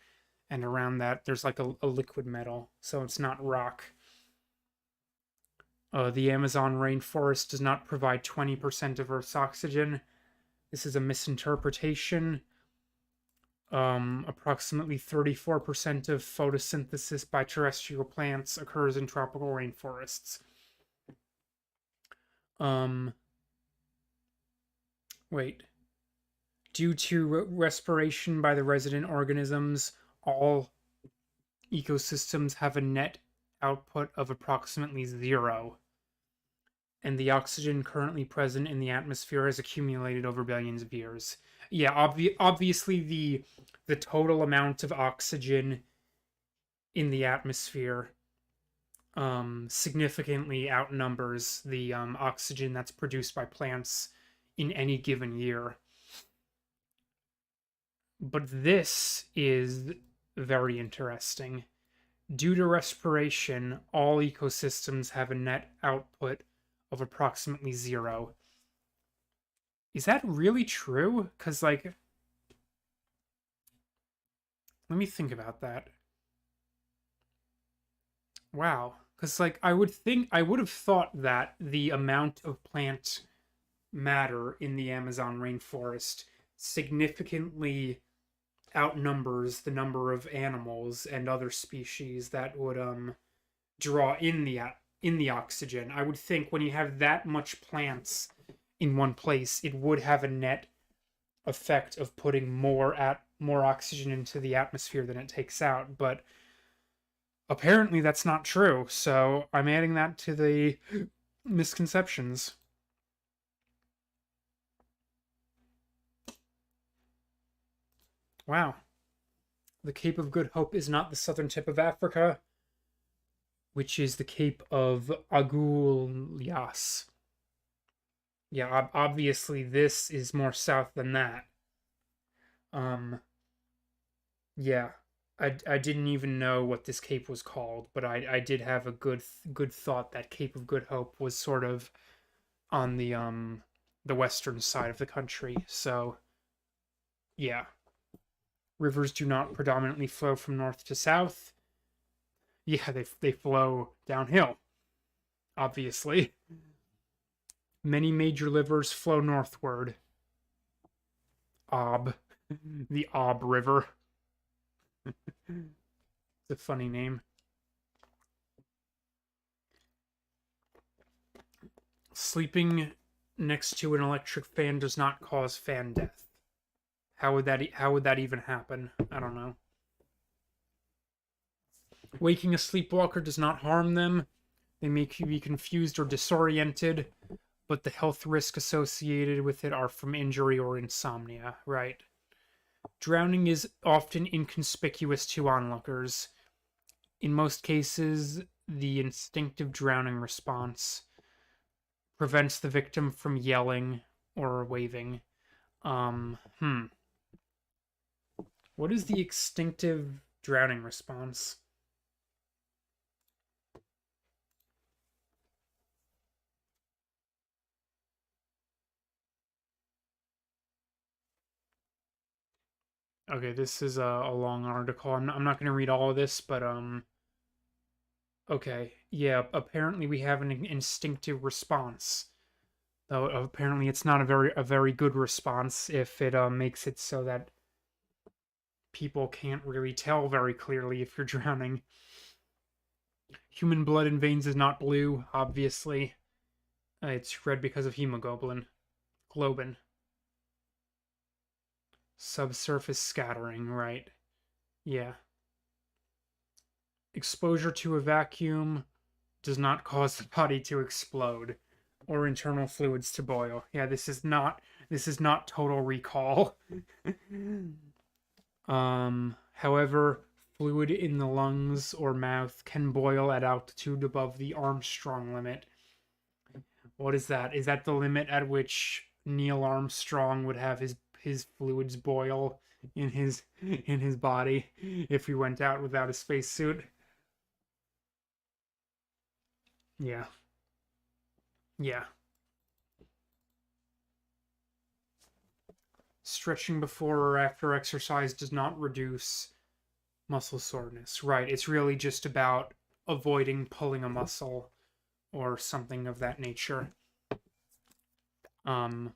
and around that there's like a liquid metal. So it's not rock. The Amazon rainforest does not provide 20% of Earth's oxygen. This is a misinterpretation. Approximately 34% of photosynthesis by terrestrial plants occurs in tropical rainforests. Um, Wait. Due to respiration by the resident organisms, all ecosystems have a net output of approximately 0, and the oxygen currently present in the atmosphere has accumulated over billions of years. Yeah, obviously the total amount of oxygen in the atmosphere significantly outnumbers the oxygen that's produced by plants in any given year. But this is very interesting. Due to respiration, all ecosystems have a net output of approximately 0. Is that really true? Because, like, let me think about that. Wow. Because, like, I would have thought that the amount of plant matter in the Amazon rainforest significantly outnumbers the number of animals and other species that would draw in the oxygen. I would think when you have that much plants in one place, it would have a net effect of putting more oxygen into the atmosphere than it takes out, but apparently that's not true. So I'm adding that to the misconceptions. Wow. The Cape of Good Hope is not the southern tip of Africa, which is the Cape of Agulhas. Yeah, obviously this is more south than that. Um, yeah, I didn't even know what this cape was called, but I did have a good thought that Cape of Good Hope was sort of on the western side of the country. So yeah, rivers do not predominantly flow from north to south. Yeah, they flow downhill, obviously. Many major rivers flow northward. Ob, the Ob River. It's a funny name. Sleeping next to an electric fan does not cause fan death. How would that even happen? I don't know. Waking a sleepwalker does not harm them. They make you be confused or disoriented, but the health risks associated with it are from injury or insomnia, right? Drowning is often inconspicuous to onlookers. In most cases, the instinctive drowning response prevents the victim from yelling or waving. Um, hmm. What is the instinctive drowning response? Okay, this is a long article. I'm not going to read all of this, but okay, yeah. Apparently, we have an instinctive response. Though apparently, it's not a very good response if it makes it so that people can't really tell very clearly if you're drowning. Human blood in veins is not blue, obviously. It's red because of hemoglobin. Globin. Subsurface scattering, right? Yeah. Exposure to a vacuum does not cause the body to explode or internal fluids to boil. Yeah, this is not Total Recall. However, fluid in the lungs or mouth can boil at altitude above the Armstrong limit. What is that? Is that the limit at which Neil Armstrong would have his fluids boil in his body if he went out without a spacesuit? Yeah. Yeah. Stretching before or after exercise does not reduce muscle soreness. Right. It's really just about avoiding pulling a muscle or something of that nature. Um,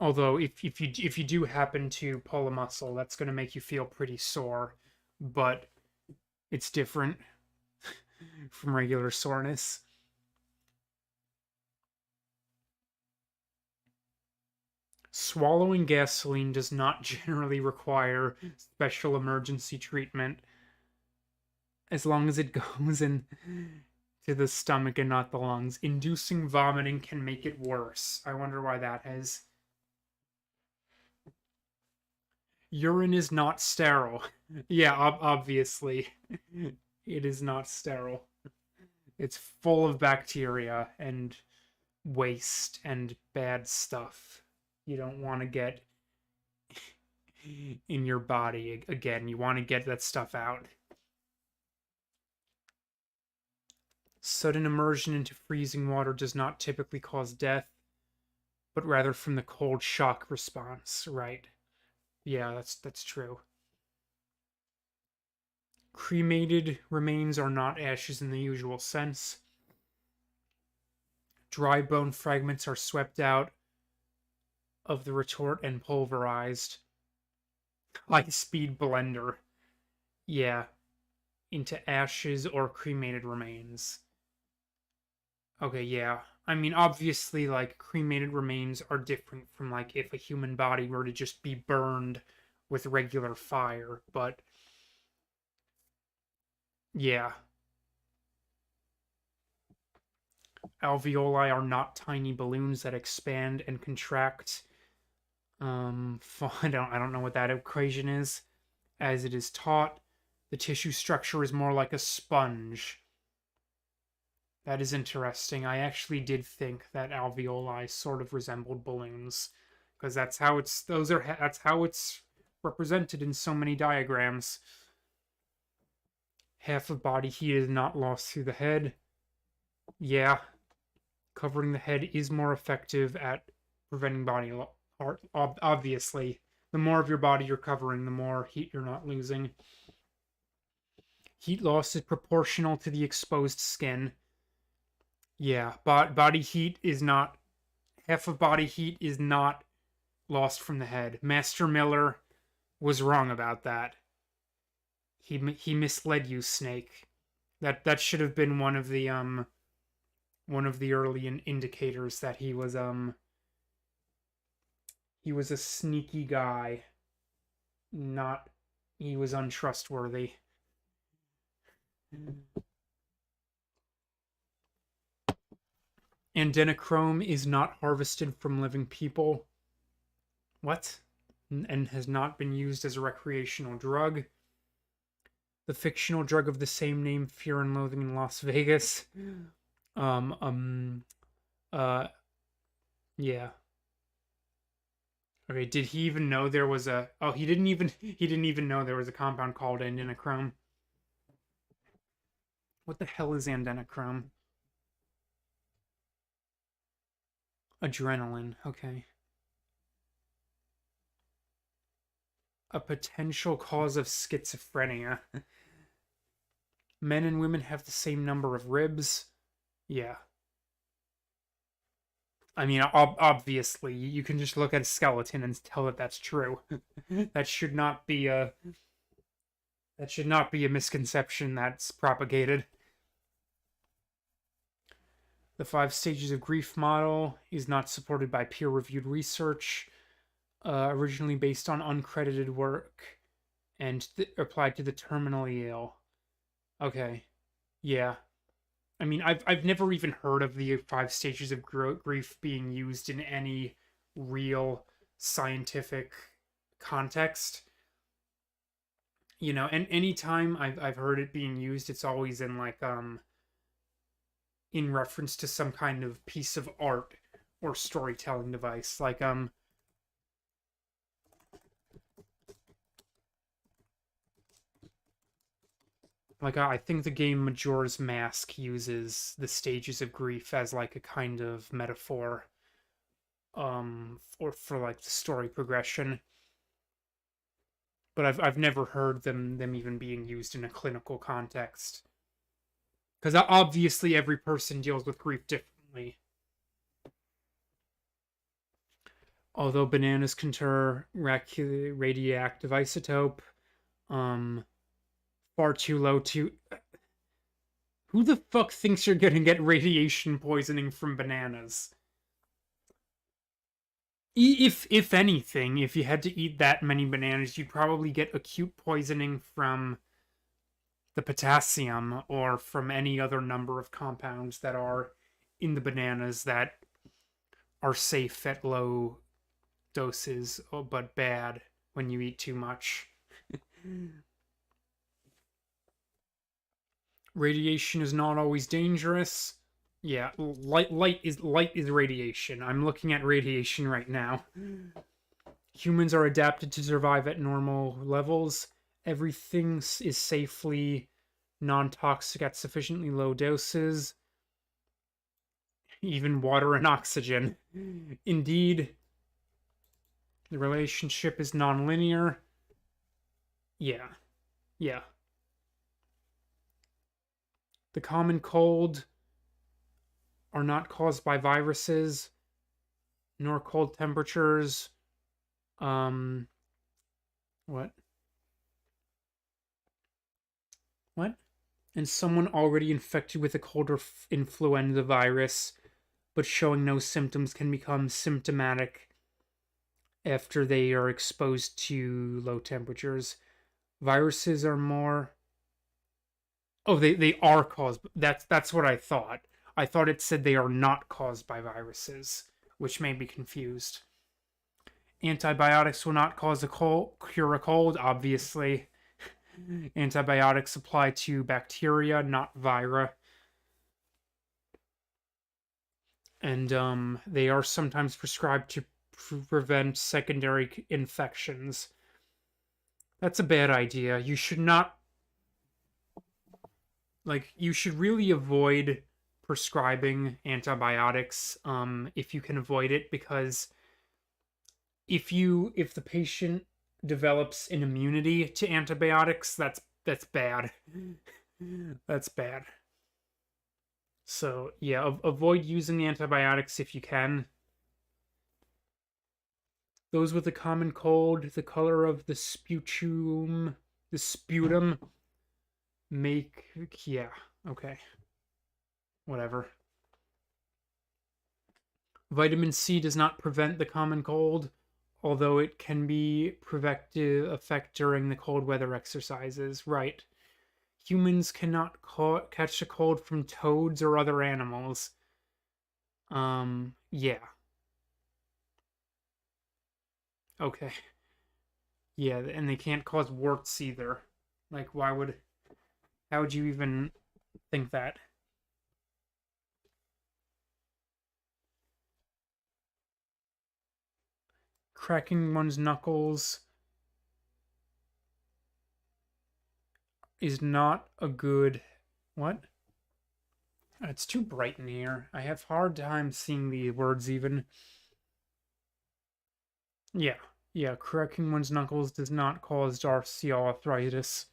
although if you do happen to pull a muscle, that's going to make you feel pretty sore, but it's different from regular soreness. Swallowing gasoline does not generally require special emergency treatment as long as it goes in to the stomach and not the lungs. Inducing vomiting can make it worse. I wonder why that is. Urine is not sterile. Yeah, obviously. It is not sterile. It's full of bacteria and waste and bad stuff. You don't want to get in your body again. You want to get that stuff out. Sudden immersion into freezing water does not typically cause death, but rather from the cold shock response, right? Yeah, that's true. Cremated remains are not ashes in the usual sense. Dry bone fragments are swept out of the retort and pulverized. High speed blender. Yeah, into ashes or cremated remains. Okay, yeah. I mean, obviously, like, cremated remains are different from, like, if a human body were to just be burned with regular fire, but yeah. Alveoli are not tiny balloons that expand and contract. I don't know what that equation is. As it is taught, the tissue structure is more like a sponge. That is interesting. I actually did think that alveoli sort of resembled balloons, because that's how it's represented in so many diagrams. Half of body heat is not lost through the head. Yeah, covering the head is more effective at preventing body heart. Obviously, the more of your body you're covering, the more heat you're not losing. Heat loss is proportional to the exposed skin. Yeah, body heat is not half of body heat is not lost from the head. Master Miller was wrong about that. He misled you, Snake. That should have been one of the early indicators that he was He was a sneaky guy. Not. He was untrustworthy. Adrenochrome is not harvested from living people. What? And has not been used as a recreational drug. The fictional drug of the same name, Fear and Loathing in Las Vegas. Um, um, uh, yeah. Okay, did he even know there was a... Oh, he didn't even know there was a compound called adrenochrome. What the hell is adrenochrome? Adrenaline, okay. A potential cause of schizophrenia. Men and women have the same number of ribs. Yeah. I mean, obviously, you can just look at a skeleton and tell that that's true. that should not be a that should not be a misconception that's propagated. The 5 stages of grief model is not supported by peer-reviewed research. Originally based on uncredited work and applied to the terminally ill. Okay, yeah. I mean, I've never even heard of the 5 stages of grief being used in any real scientific context. And anytime I've heard it being used, it's always in like in reference to some kind of piece of art or storytelling device. Like I think the game Majora's Mask uses the stages of grief as like a kind of metaphor for like the story progression. But I've never heard them even being used in a clinical context. Because obviously every person deals with grief differently. Although bananas contain radioactive isotope, um, far too low to. Who the fuck thinks you're gonna get radiation poisoning from bananas? If anything, if you had to eat that many bananas, you'd probably get acute poisoning from the potassium or from any other number of compounds that are in the bananas that are safe at low doses, but bad when you eat too much. Radiation is not always dangerous. Yeah, light is radiation. I'm looking at radiation right now. Humans are adapted to survive at normal levels. Everything is safely non-toxic at sufficiently low doses. Even water and oxygen. Indeed, the relationship is non-linear. Yeah. Yeah. The common cold are not caused by viruses nor cold temperatures. Um what? What? And someone already infected with a cold or influenza virus but showing no symptoms can become symptomatic after they are exposed to low temperatures. Viruses are more. Oh, they are caused. That's what I thought. I thought it said they are not caused by viruses, which made me confused. Antibiotics will not cause a cold, cure a cold, obviously. Antibiotics apply to bacteria, not vira. And they are sometimes prescribed to prevent secondary infections. That's a bad idea. You should not, like, you should really avoid prescribing antibiotics if you can avoid it, because if the patient develops an immunity to antibiotics, that's bad. That's bad. So yeah, avoid using antibiotics if you can. Those with a common cold, the color of the sputum make, yeah, okay, whatever. Vitamin C does not prevent the common cold. although it can be preventive effect during the cold weather exercises. Right. Humans cannot catch a cold from toads or other animals. Yeah. Okay. Yeah, and they can't cause warts either. Like, how would you even think that? Cracking one's knuckles is not a good. What? It's too bright in here. I have hard time seeing the words even. Yeah. Yeah, cracking one's knuckles does not cause osteoarthritis.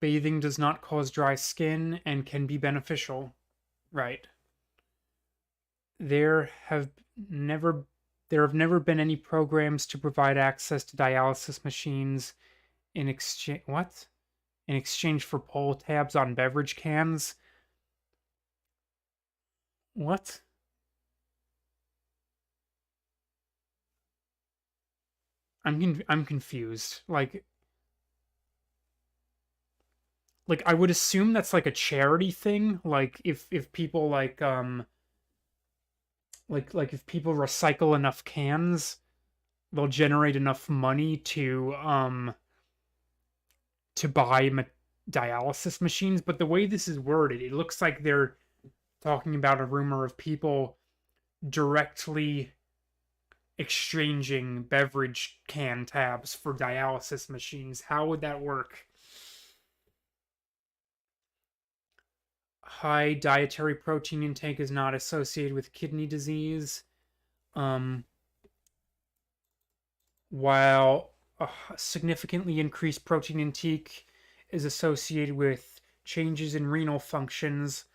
Bathing does not cause dry skin and can be beneficial. Right. There have never there have never been any programs to provide access to dialysis machines in exchange what? In exchange for pull tabs on beverage cans. What? I'm confused. Like I would assume that's like a charity thing. Like if people like if people recycle enough cans, they'll generate enough money to buy dialysis machines. But the way this is worded, it looks like they're talking about a rumor of people directly exchanging beverage can tabs for dialysis machines. How would that work? High dietary protein intake is not associated with kidney disease. Um, while a significantly increased protein intake is associated with changes in renal functions,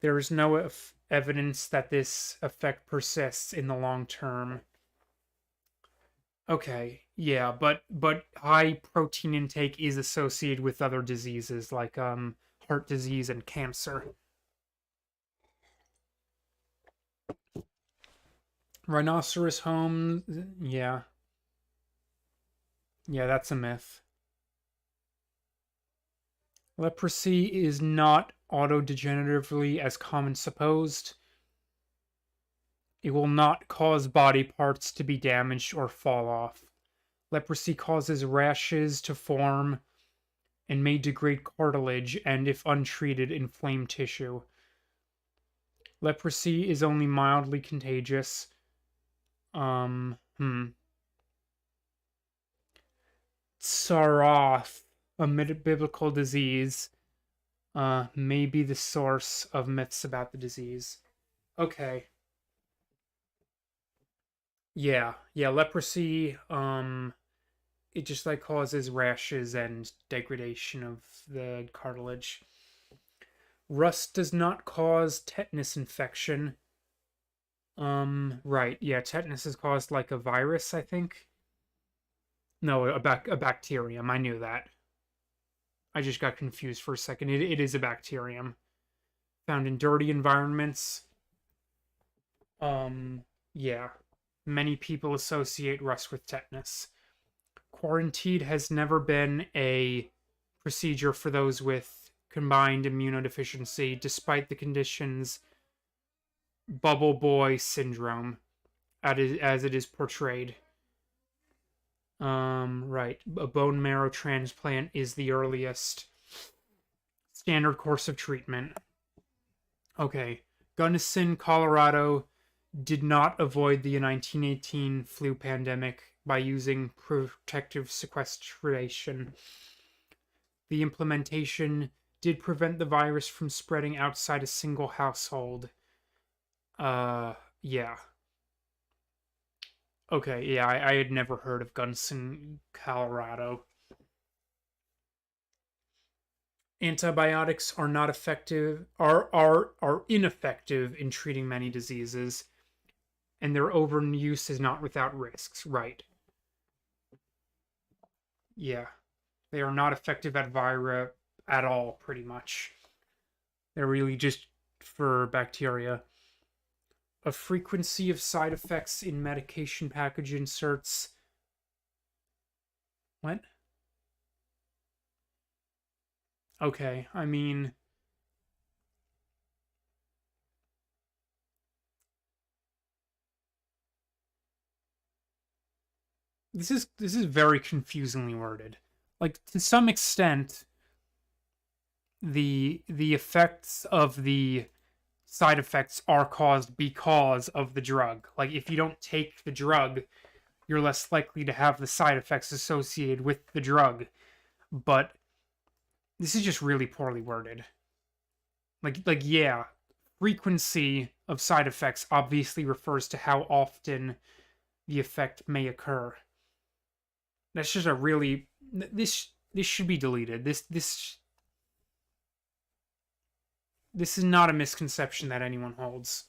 there is no evidence that this effect persists in the long term. Okay, yeah, but high protein intake is associated with other diseases like heart disease and cancer. Rhinoceros home, yeah. Yeah, that's a myth. Leprosy is not autodegeneratively as common supposed. It will not cause body parts to be damaged or fall off. Leprosy causes rashes to form and may degrade cartilage and, if untreated, inflame tissue. Leprosy is only mildly contagious. Hmm. Saroth, a biblical disease, may be the source of myths about the disease. Okay. Yeah. Yeah, leprosy, it just like causes rashes and degradation of the cartilage. Rust does not cause tetanus infection. Right. Yeah, tetanus is caused like a virus, I think. No, a bacterium. I knew that. I just got confused for a second. It is a bacterium found in dirty environments. Um, yeah. Many people associate rust with tetanus. Quarantine has never been a procedure for those with combined immunodeficiency, despite the condition's bubble boy syndrome, as it is portrayed. Right. A bone marrow transplant is the earliest standard course of treatment. Okay. Gunnison, Colorado did not avoid the 1918 flu pandemic by using protective sequestration. The implementation did prevent the virus from spreading outside a single household. Yeah. Okay, yeah, I had never heard of Gunnison, Colorado. Antibiotics are not effective are ineffective in treating many diseases, and their overuse is not without risks, right? Yeah. They are not effective at vira at all, pretty much. They're really just for bacteria. A frequency of side effects in medication package inserts. What? Okay, I mean, this is very confusingly worded. Like, to some extent, the effects of the side effects are caused because of the drug. Like, if you don't take the drug, you're less likely to have the side effects associated with the drug. But this is just really poorly worded. Like yeah, frequency of side effects obviously refers to how often the effect may occur. That's just a really this should be deleted. This is not a misconception that anyone holds.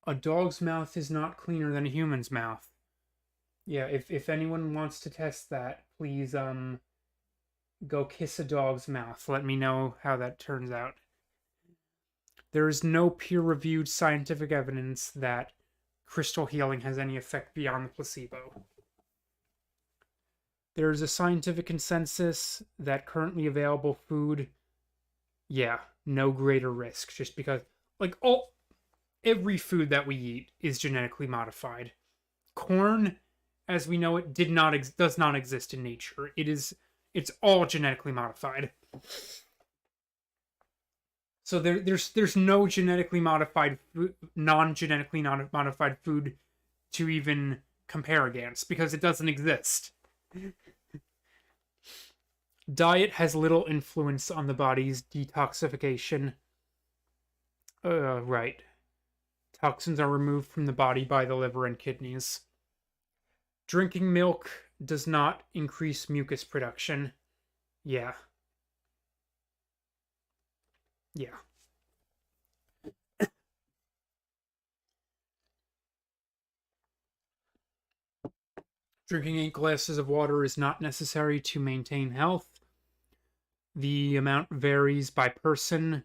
A dog's mouth is not cleaner than a human's mouth. Yeah, if anyone wants to test that, please go kiss a dog's mouth. Let me know how that turns out. There is no peer-reviewed scientific evidence that crystal healing has any effect beyond the placebo. There is a scientific consensus that currently available food, yeah, no greater risk, just because like every food that we eat is genetically modified. Corn, as we know it, does not exist in nature. It's all genetically modified. So there's no genetically modified non-genetically modified food to even compare against because it doesn't exist. Diet has little influence on the body's detoxification. Right. Toxins are removed from the body by the liver and kidneys. Drinking milk does not increase mucus production. Yeah. Yeah. Drinking 8 glasses of water is not necessary to maintain health. The amount varies by person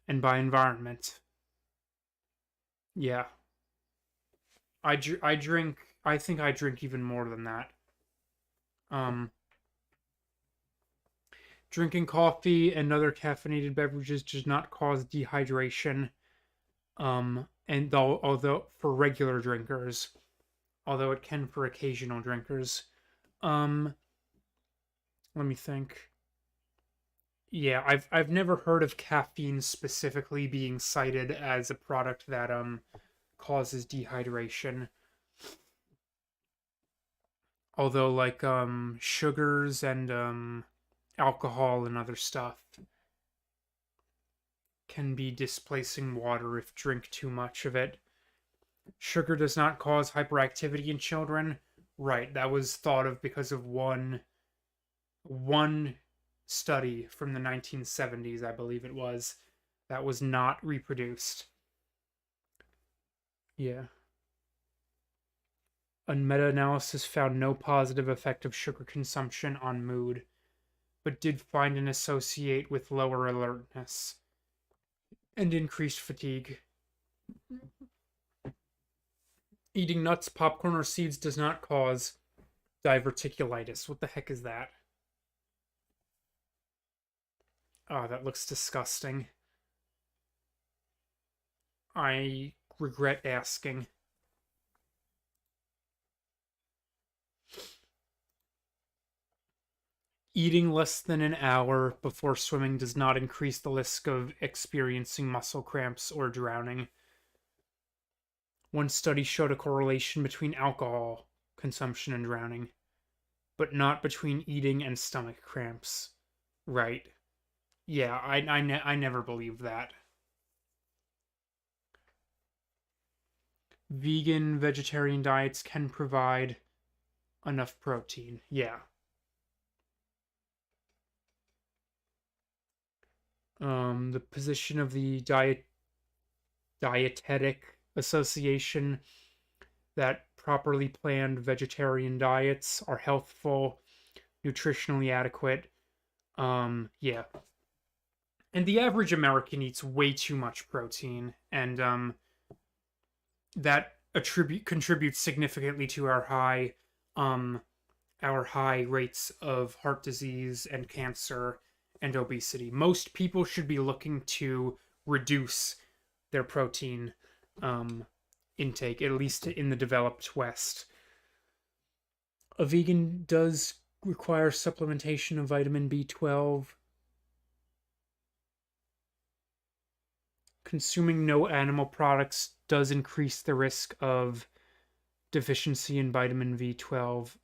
and by environment. Yeah. I drink, I think I drink even more than that. Um, Drinking coffee and other caffeinated beverages does not cause dehydration. And although for regular drinkers, although it can for occasional drinkers. Um, Let me think. Yeah, I've never heard of caffeine specifically being cited as a product that causes dehydration. Although like sugars and alcohol and other stuff can be displacing water if drink too much of it. Sugar does not cause hyperactivity in children. Right, that was thought of because of one study from the 1970s, I believe it was, that was not reproduced. Yeah. A meta-analysis found no positive effect of sugar consumption on mood, but did find an associate with lower alertness and increased fatigue. Eating nuts, popcorn, or seeds does not cause diverticulitis. What the heck is that? Oh, that looks disgusting. I regret asking. Eating less than an hour before swimming does not increase the risk of experiencing muscle cramps or drowning. One study showed a correlation between alcohol consumption and drowning, but not between eating and stomach cramps. Right. Yeah, I never believed that. Vegan, vegetarian diets can provide enough protein. Yeah. The position of the dietetic association that properly planned vegetarian diets are healthful, nutritionally adequate. Yeah. And the average American eats way too much protein, and that contributes significantly to um, our high rates of heart disease and cancer and obesity. Most people should be looking to reduce their protein um, intake, at least in the developed West. A vegan does require supplementation of vitamin B12. Consuming no animal products does increase the risk of deficiency in vitamin B12,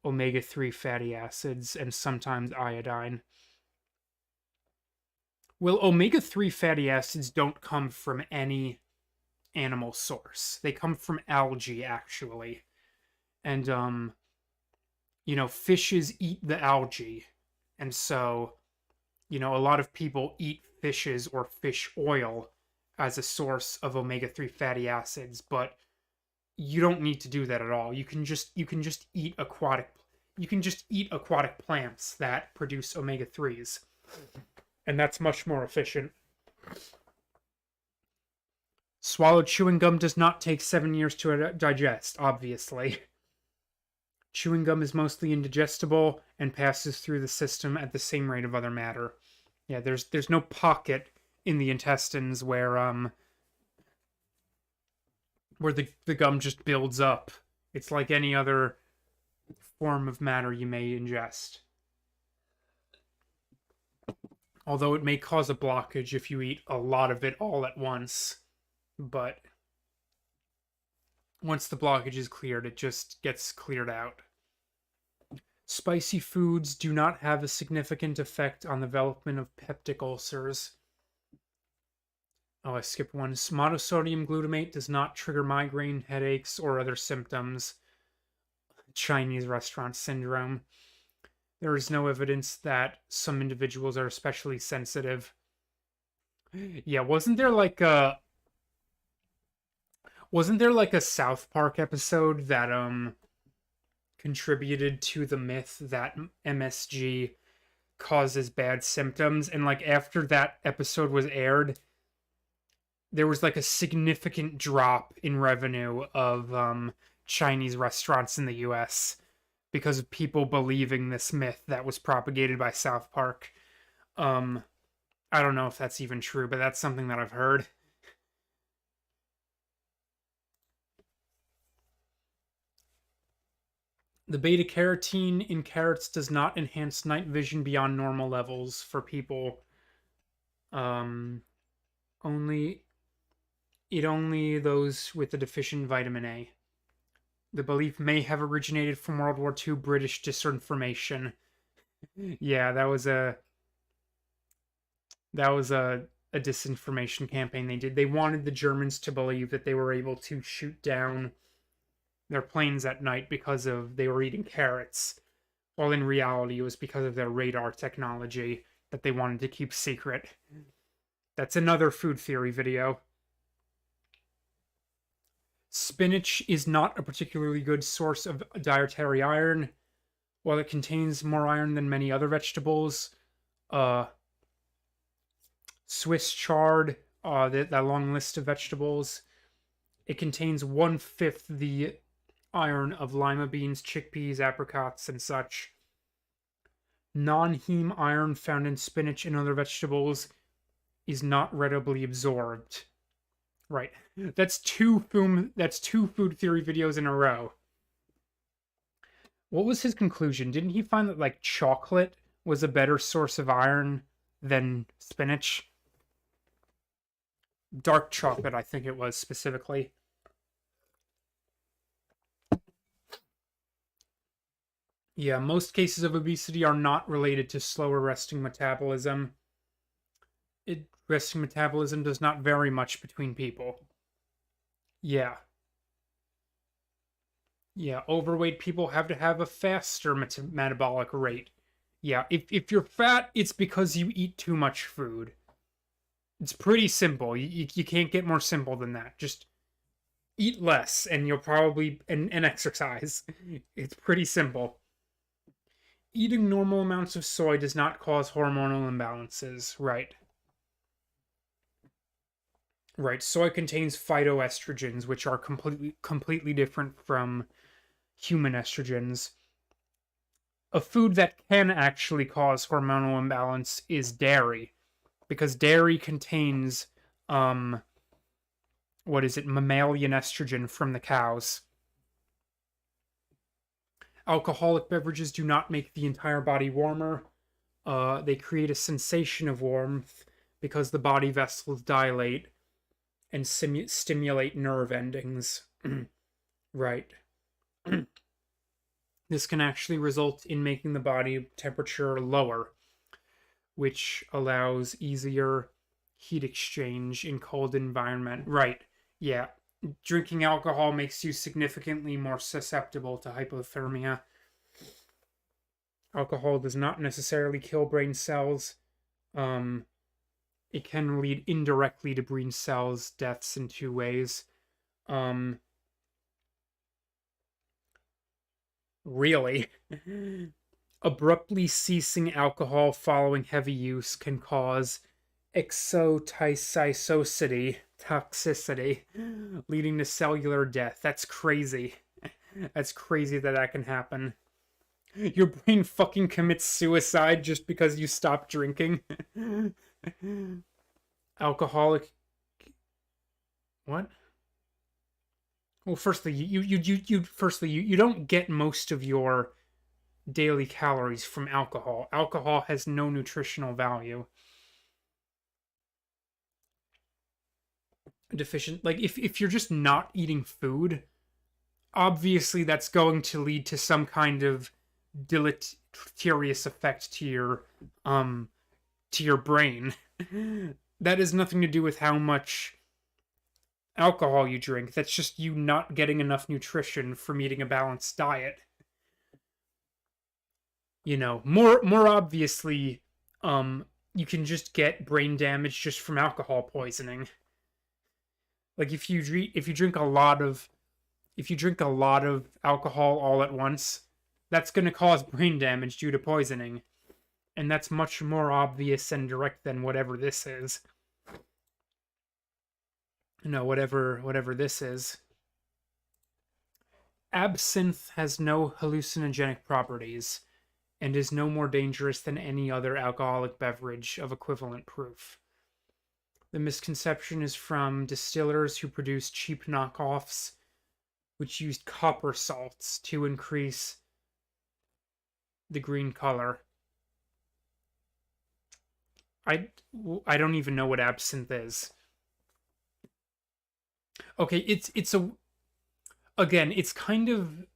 omega 3 fatty acids, and sometimes iodine. Well, omega 3 fatty acids don't come from any animal source. They come from algae, actually. And, fishes eat the algae. And so, a lot of people eat fishes or fish oil as a source of omega 3 fatty acids, but you don't need to do that at all. You can just eat aquatic plants that produce omega 3s. And that's much more efficient. Swallowed chewing gum does not take 7 years to digest, obviously. Chewing gum is mostly indigestible and passes through the system at the same rate of other matter. Yeah, there's no pocket in the intestines where the gum just builds up. It's like any other form of matter you may ingest. Although it may cause a blockage if you eat a lot of it all at once. But once the blockage is cleared, it just gets cleared out. Spicy foods do not have a significant effect on the development of peptic ulcers. Oh, I skipped one. Monosodium glutamate does not trigger migraine, headaches, or other symptoms. Chinese restaurant syndrome. There is no evidence that some individuals are especially sensitive. Yeah, wasn't there like a South Park episode that contributed to the myth that MSG causes bad symptoms, and like after that episode was aired, there was like a significant drop in revenue of Chinese restaurants in the US because of people believing this myth that was propagated by South Park. I don't know if that's even true, but that's something that I've heard. The beta carotene in carrots does not enhance night vision beyond normal levels for people. Only those with a deficient vitamin A. The belief may have originated from World War II British disinformation. Yeah, that was a disinformation campaign they did. They wanted the Germans to believe that they were able to shoot down their planes at night because of they were eating carrots, while in reality it was because of their radar technology that they wanted to keep secret. That's another food theory video. Spinach is not a particularly good source of dietary iron. While it contains more iron than many other vegetables, Swiss chard, that long list of vegetables, it contains 1/5 the iron of lima beans, chickpeas, apricots, and such. Non-heme iron found in spinach and other vegetables is not readily absorbed. Right. That's two food theory videos in a row. What was his conclusion? Didn't he find that like chocolate was a better source of iron than spinach? Dark chocolate, I think it was specifically. Yeah, most cases of obesity are not related to slower resting metabolism. Resting metabolism does not vary much between people. Yeah. Yeah, overweight people have to have a faster metabolic rate. Yeah, if you're fat, it's because you eat too much food. It's pretty simple. You can't get more simple than that. Just eat less and you'll probably and exercise. It's pretty simple. Eating normal amounts of soy does not cause hormonal imbalances, right? Right. Soy contains phytoestrogens, which are completely different from human estrogens. A food that can actually cause hormonal imbalance is dairy, because dairy contains um what is it, mammalian estrogen from the cows. Alcoholic beverages do not make the entire body warmer. They create a sensation of warmth because the body vessels dilate and stimulate nerve endings. Right. This can actually result in making the body temperature lower, which allows easier heat exchange in cold environment. Right. Yeah. Drinking alcohol makes you significantly more susceptible to hypothermia. Alcohol does not necessarily kill brain cells. Um, it can lead indirectly to brain cells deaths in two ways. Um, really? Abruptly ceasing alcohol following heavy use can cause exotoxicity, toxicity, leading to cellular death. That's crazy. That's crazy that that can happen. Your brain fucking commits suicide just because you stop drinking. Alcoholic. What? Well, firstly, you don't get most of your daily calories from alcohol. Alcohol has no nutritional value. Deficient, like if you're just not eating food, obviously that's going to lead to some kind of deleterious effect um to your brain. That has nothing to do with how much alcohol you drink. That's just you not getting enough nutrition from eating a balanced diet. More obviously, you can just get brain damage just from alcohol poisoning. Like if you drink a lot of alcohol all at once, that's going to cause brain damage due to poisoning, and that's much more obvious and direct than whatever this is. Whatever this is. Absinthe has no hallucinogenic properties and is no more dangerous than any other alcoholic beverage of equivalent proof. The misconception is from distillers who produce cheap knockoffs which used copper salts to increase the green color. I I don't even know what absinthe is. Okay, it's a again, it's kind of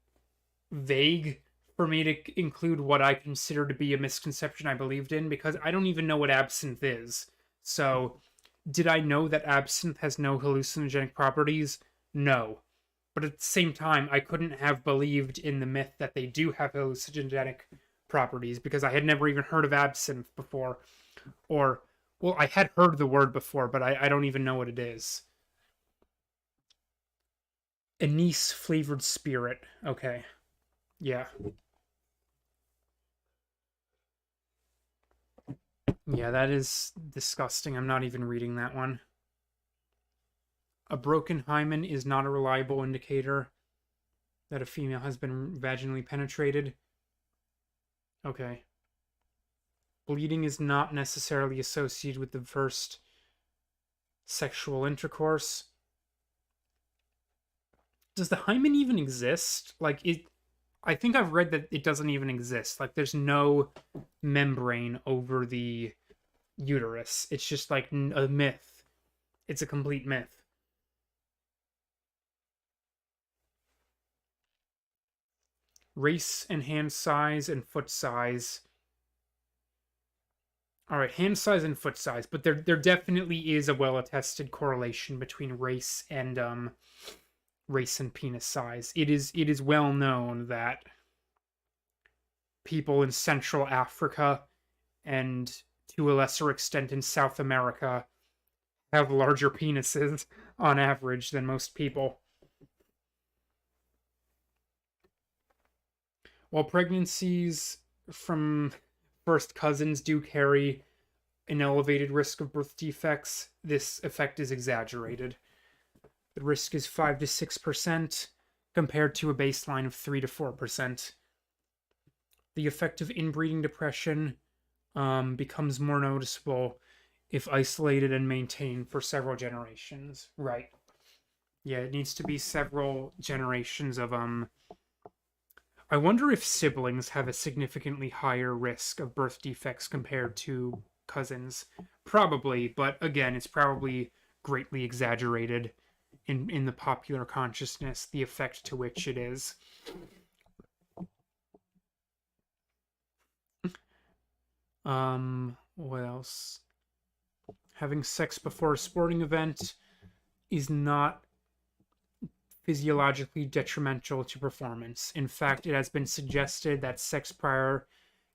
vague for me to include what I consider to be a misconception I believed in because I don't even know what absinthe is. So, did I know that absinthe has no hallucinogenic properties? No. But at the same time, I couldn't have believed in the myth that they do have hallucinogenic properties because I had never even heard of absinthe before. Or, well, I had heard the word before, but I don't even know what it is. Anise flavored spirit. Okay. Yeah. Yeah, that is disgusting. I'm not even reading that one. A broken hymen is not a reliable indicator that a female has been vaginally penetrated. Okay. Bleeding is not necessarily associated with the first sexual intercourse. Does the hymen even exist? I think I've read that it doesn't even exist. Like there's no membrane over the uterus. It's just like a myth. It's a complete myth. Race and hand size and foot size. All right, hand size and foot size, but there definitely is a well attested correlation between race and penis size. It is well known that people in Central Africa and to a lesser extent in South America have larger penises on average than most people. While pregnancies from first cousins do carry an elevated risk of birth defects, this effect is exaggerated. The risk is 5 to 6% compared to a baseline of 3 to 4%. The effect of inbreeding depression becomes more noticeable if isolated and maintained for several generations. Right. Yeah, it needs to be several generations of I wonder if siblings have a significantly higher risk of birth defects compared to cousins. Probably, but again, it's probably greatly exaggerated in the popular consciousness, the effect to which it is. What else? Having sex before a sporting event is not physiologically detrimental to performance. In fact, it has been suggested that sex prior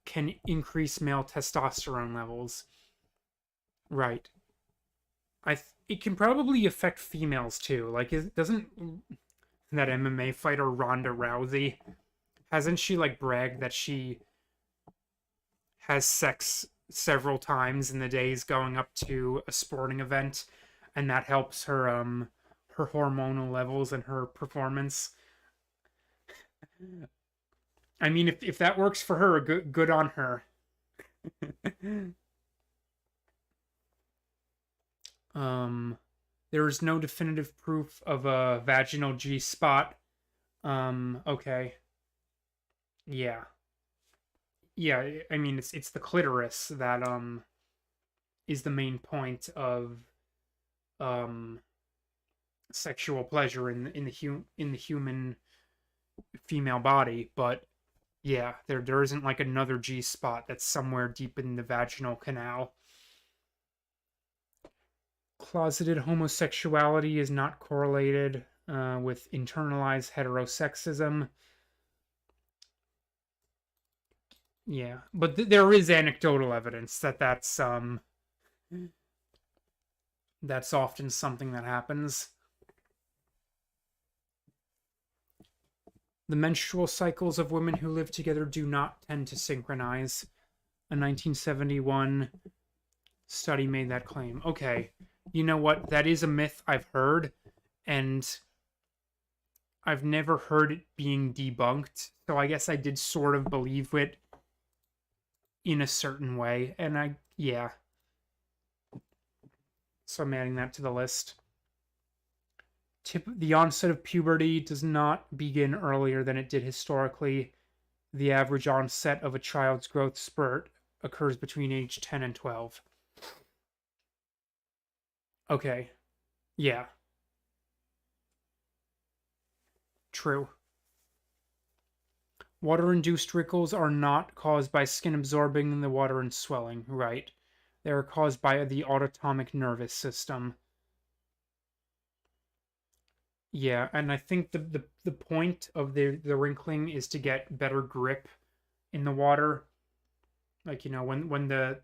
can increase male testosterone levels. Right. It can probably affect females too. Like, doesn't that MMA fighter Ronda Rousey, hasn't she like bragged that she has sex several times in the days going up to a sporting event, and that helps her hormonal levels and her performance? I mean, if that works for her, good on her. um, there is no definitive proof of a vaginal G spot. Okay, yeah, yeah. I mean, it's the clitoris that is the main point of um sexual pleasure in the human female body, but yeah, there isn't like another G spot that's somewhere deep in the vaginal canal. Closeted homosexuality is not correlated with internalized heterosexism. Yeah, but there is anecdotal evidence that that's often something that happens. The menstrual cycles of women who live together do not tend to synchronize. A 1971 study made that claim. Okay, you know what? That is a myth I've heard, and I've never heard it being debunked. So I guess I did sort of believe it in a certain way. And yeah. So I'm adding that to the list. The onset of puberty does not begin earlier than it did historically. The average onset of a child's growth spurt occurs between age 10 and 12. Okay. Yeah. True. Water-induced wrinkles are not caused by skin absorbing the water and swelling, right? They are caused by the autonomic nervous system. Yeah, and I think the point of the wrinkling is to get better grip in the water. Like, when the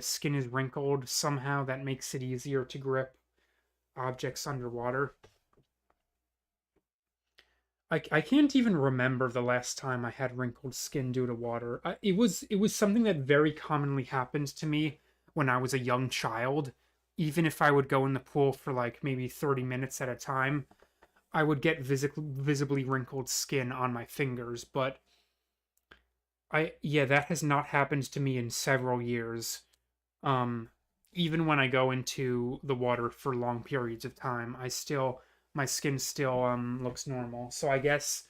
skin is wrinkled, somehow that makes it easier to grip objects underwater. I can't even remember the last time I had wrinkled skin due to water. It was something that very commonly happened to me when I was a young child. Even if I would go in the pool for like maybe 30 minutes at a time, I would get visibly wrinkled skin on my fingers. But yeah, that has not happened to me in several years. Um, Even when I go into the water for long periods of time, my skin still looks normal. So I guess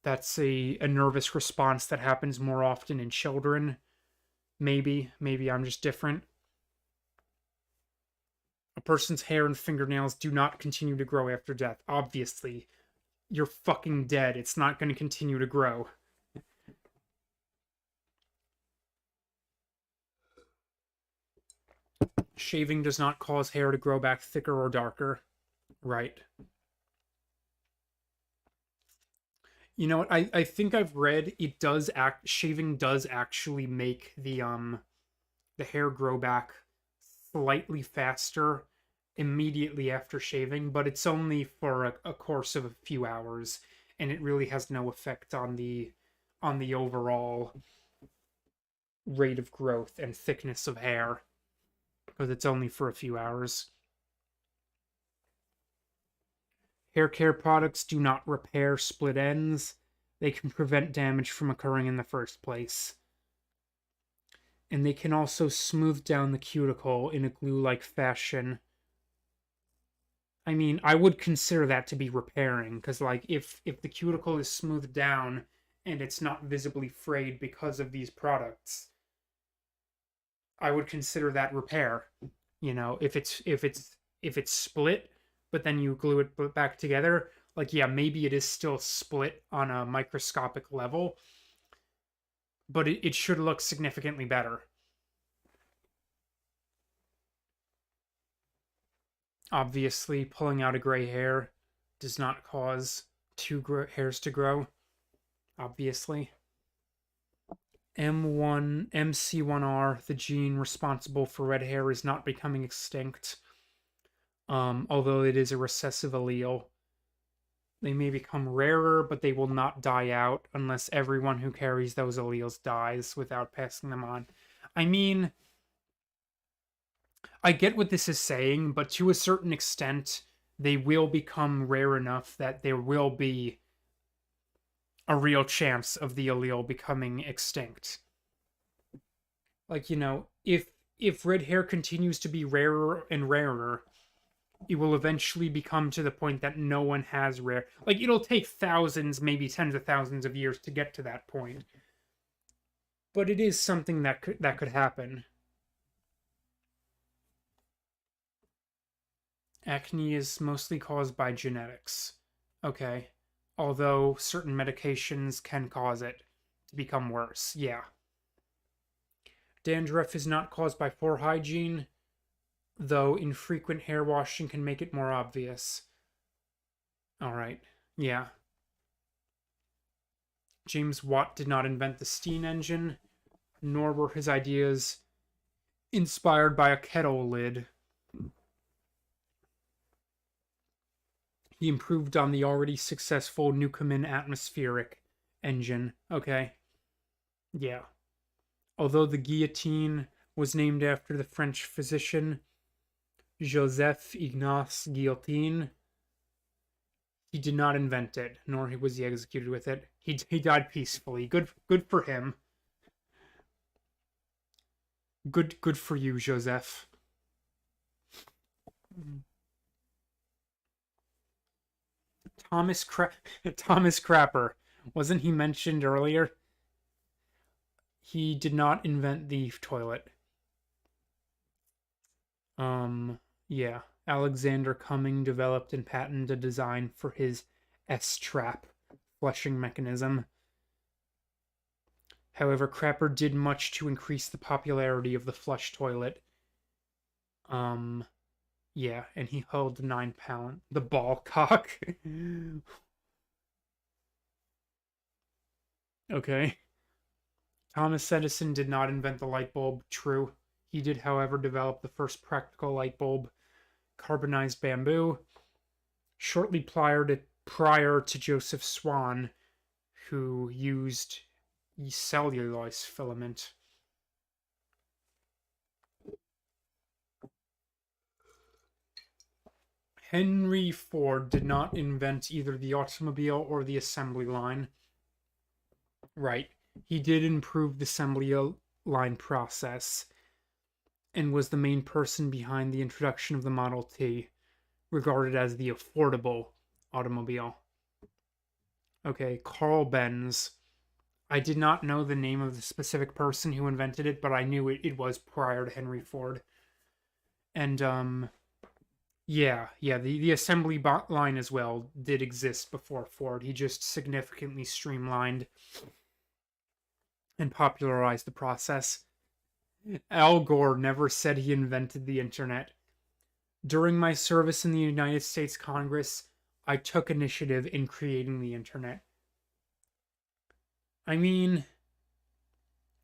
that's a nervous response that happens more often in children. Maybe I'm just different. A person's hair and fingernails do not continue to grow after death. Obviously, you're fucking dead. It's not going to continue to grow. Shaving does not cause hair to grow back thicker or darker. Right. You know what? I think I've read it does act shaving does actually make the hair grow back slightly faster immediately after shaving, but it's only for a course of a few hours, and it really has no effect on the overall rate of growth and thickness of hair, because it's only for a few hours. Hair care products do not repair split ends. They can prevent damage from occurring in the first place. And they can also smooth down the cuticle in a glue-like fashion. I mean, I would consider that to be repairing, because like if the cuticle is smoothed down and it's not visibly frayed because of these products, I would consider that repair. You know, if it's split, but then you glue it back together, like yeah, maybe it is still split on a microscopic level, but it should look significantly better. Obviously, pulling out a gray hair does not cause hairs to grow. Obviously. MC1R, the gene responsible for red hair, is not becoming extinct. Although it is a recessive allele. They may become rarer, but they will not die out unless everyone who carries those alleles dies without passing them on. I mean, I get what this is saying, but to a certain extent, they will become rare enough that there will be a real chance of the allele becoming extinct. Like, you know, if red hair continues to be rarer and rarer, it will eventually become to the point that no one has rare. Like, it'll take thousands, maybe tens of thousands of years to get to that point. But it is something that could happen. Acne is mostly caused by genetics. Okay. Although certain medications can cause it to become worse. Yeah. Dandruff is not caused by poor hygiene, though infrequent hair washing can make it more obvious. Alright. Yeah. James Watt did not invent the steam engine, nor were his ideas inspired by a kettle lid. He improved on the already successful Newcomen atmospheric engine. Okay. Yeah. Although the guillotine was named after the French physician Joseph Ignace Guillotin, he did not invent it, nor was he executed with it. He died peacefully. Good for him. Good for you, Joseph. Thomas Crapper. Wasn't he mentioned earlier? He did not invent the toilet. Yeah. Alexander Cumming developed and patented a design for his S-trap flushing mechanism. However, Crapper did much to increase the popularity of the flush toilet. Yeah, and he held 9 pound. The ball cock. Okay. Thomas Edison did not invent the light bulb. True. He did, however, develop the first practical light bulb, carbonized bamboo, shortly prior to Joseph Swan, who used cellulose filament. Henry Ford did not invent either the automobile or the assembly line. Right. He did improve the assembly line process and was the main person behind the introduction of the Model T, regarded as the affordable automobile. Okay, Carl Benz. I did not know the name of the specific person who invented it, but I knew it was prior to Henry Ford. And, yeah, the assembly line as well did exist before Ford. He just significantly streamlined and popularized the process. Al Gore never said he invented the internet. During my service in the United States Congress, I took initiative in creating the internet. I mean,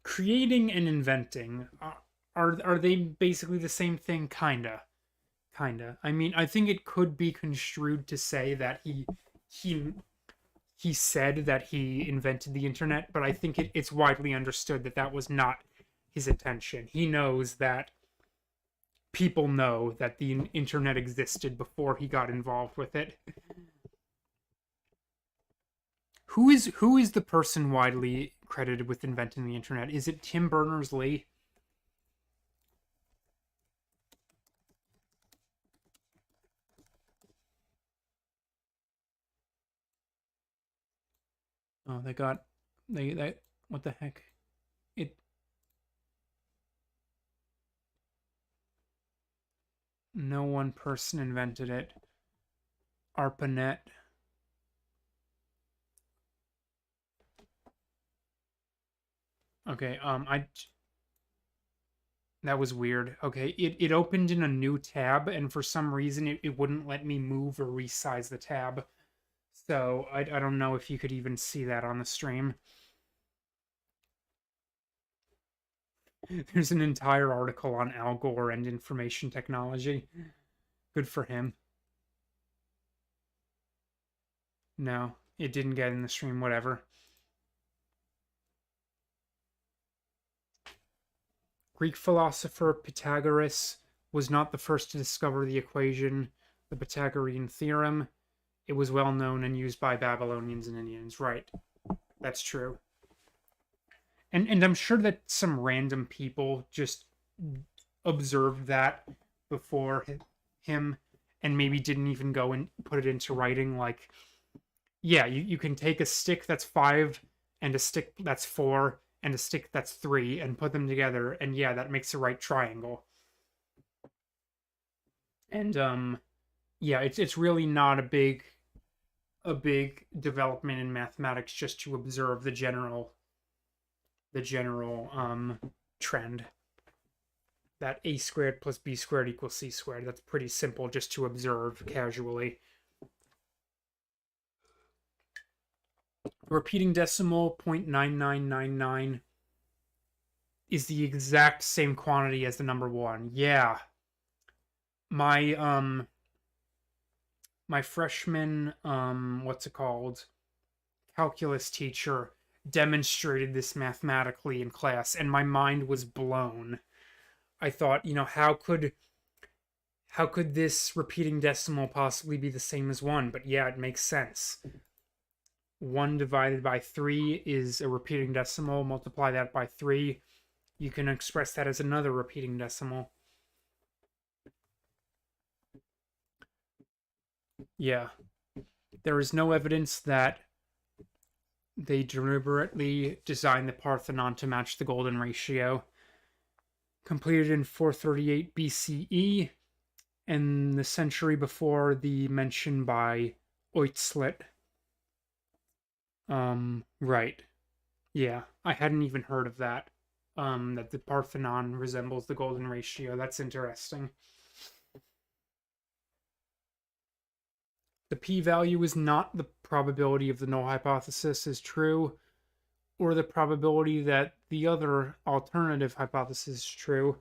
creating and inventing, are they basically the same thing? Kinda. I mean, I think it could be construed to say that he said that he invented the internet, but I think it's widely understood that that was not his attention. He knows that people know that the internet existed before he got involved with it. Who is the person widely credited with inventing the internet? Is it Tim Berners-Lee? Oh, they what the heck? It No one person invented it. ARPANET. Okay, that was weird. Okay, it opened in a new tab, and for some reason it wouldn't let me move or resize the tab. So I don't know if you could even see that on the stream. There's an entire article on Al Gore and information technology. Good for him. No, it didn't get in the stream, whatever. Greek philosopher Pythagoras was not the first to discover the equation, the Pythagorean theorem. It was well known and used by Babylonians and Indians. Right. That's true. And I'm sure that some random people just observed that before him and maybe didn't even go and put it into writing. Like, yeah, you can take a stick that's 5 and a stick that's 4 and a stick that's 3 and put them together, and yeah, that makes a right triangle. And yeah, it's really not a big development in mathematics just to observe the general trend that a squared plus b squared equals c squared. That's pretty simple just to observe casually. Repeating decimal 0.9999 is the exact same quantity as the number 1. Yeah. My my freshman what's it called? Calculus teacher demonstrated this mathematically in class, and my mind was blown. I thought, how could this repeating decimal possibly be the same as 1? But yeah, it makes sense. 1 divided by 3 is a repeating decimal. Multiply that by 3. You can express that as another repeating decimal. Yeah. There is no evidence that they deliberately designed the Parthenon to match the golden ratio. Completed in 438 BCE, and the century before the mention by Oitslet. Right. Yeah, I hadn't even heard of that. That the Parthenon resembles the golden ratio. That's interesting. The p-value is not the probability of the null hypothesis is true, or the probability that the other alternative hypothesis is true.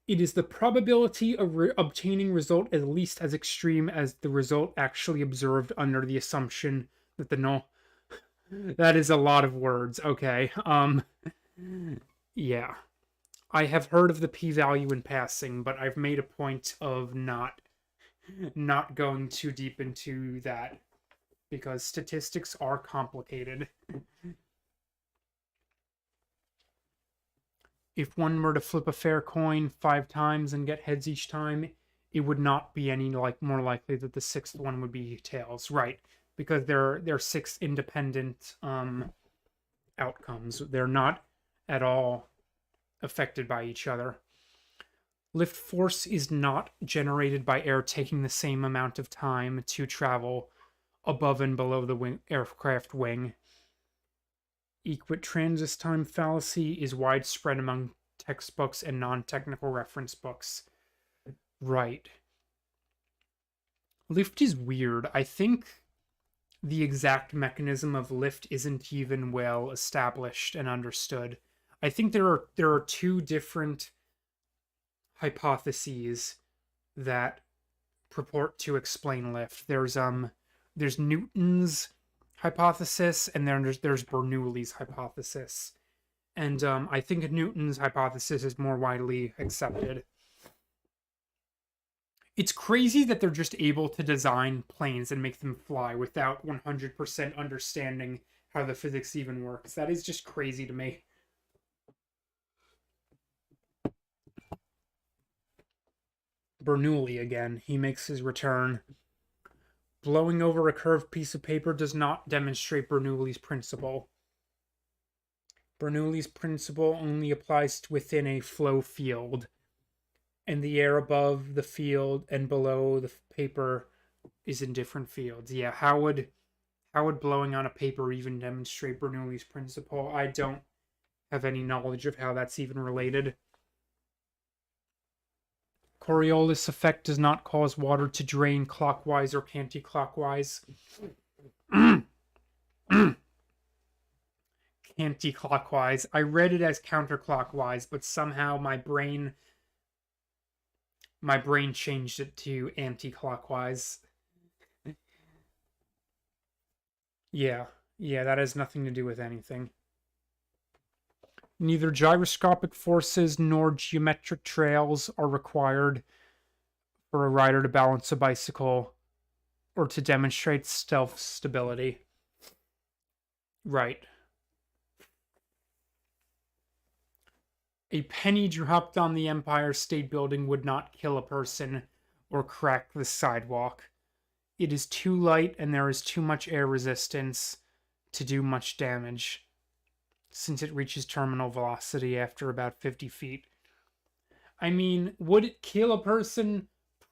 It is the probability of obtaining result at least as extreme as the result actually observed under the assumption that the null. That is a lot of words. Okay. Yeah. I have heard of the p-value in passing, but I've made a point of not going too deep into that because statistics are complicated. If one were to flip a fair coin 5 times and get heads each time, it would not be any more likely that the 6th one would be tails, right? Because they're 6 independent outcomes. They're not at all affected by each other. Lift force is not generated by air taking the same amount of time to travel above and below the aircraft wing. Equidistance time fallacy is widespread among textbooks and non-technical reference books. Right. Lift is weird. I think the exact mechanism of lift isn't even well established and understood. I think there are 2 different hypotheses that purport to explain lift. There's Newton's hypothesis, and then there's Bernoulli's hypothesis. And I think Newton's hypothesis is more widely accepted. It's crazy that they're just able to design planes and make them fly without 100% understanding how the physics even works. That is just crazy to me. Bernoulli again. He makes his return. Blowing over a curved piece of paper does not demonstrate Bernoulli's principle. Bernoulli's principle only applies within a flow field, and the air above the field and below the paper is in different fields. Yeah, how would blowing on a paper even demonstrate Bernoulli's principle? I don't have any knowledge of how that's even related. Coriolis effect does not cause water to drain clockwise or anti-clockwise. Anti-clockwise. I read it as counterclockwise, but somehow my brain changed it to anti-clockwise. Yeah. Yeah, that has nothing to do with anything. Neither gyroscopic forces nor geometric trails are required for a rider to balance a bicycle or to demonstrate stealth stability. Right. A penny dropped on the Empire State Building would not kill a person or crack the sidewalk. It is too light and there is too much air resistance to do much damage, since it reaches terminal velocity after about 50 feet. I mean, would it kill a person?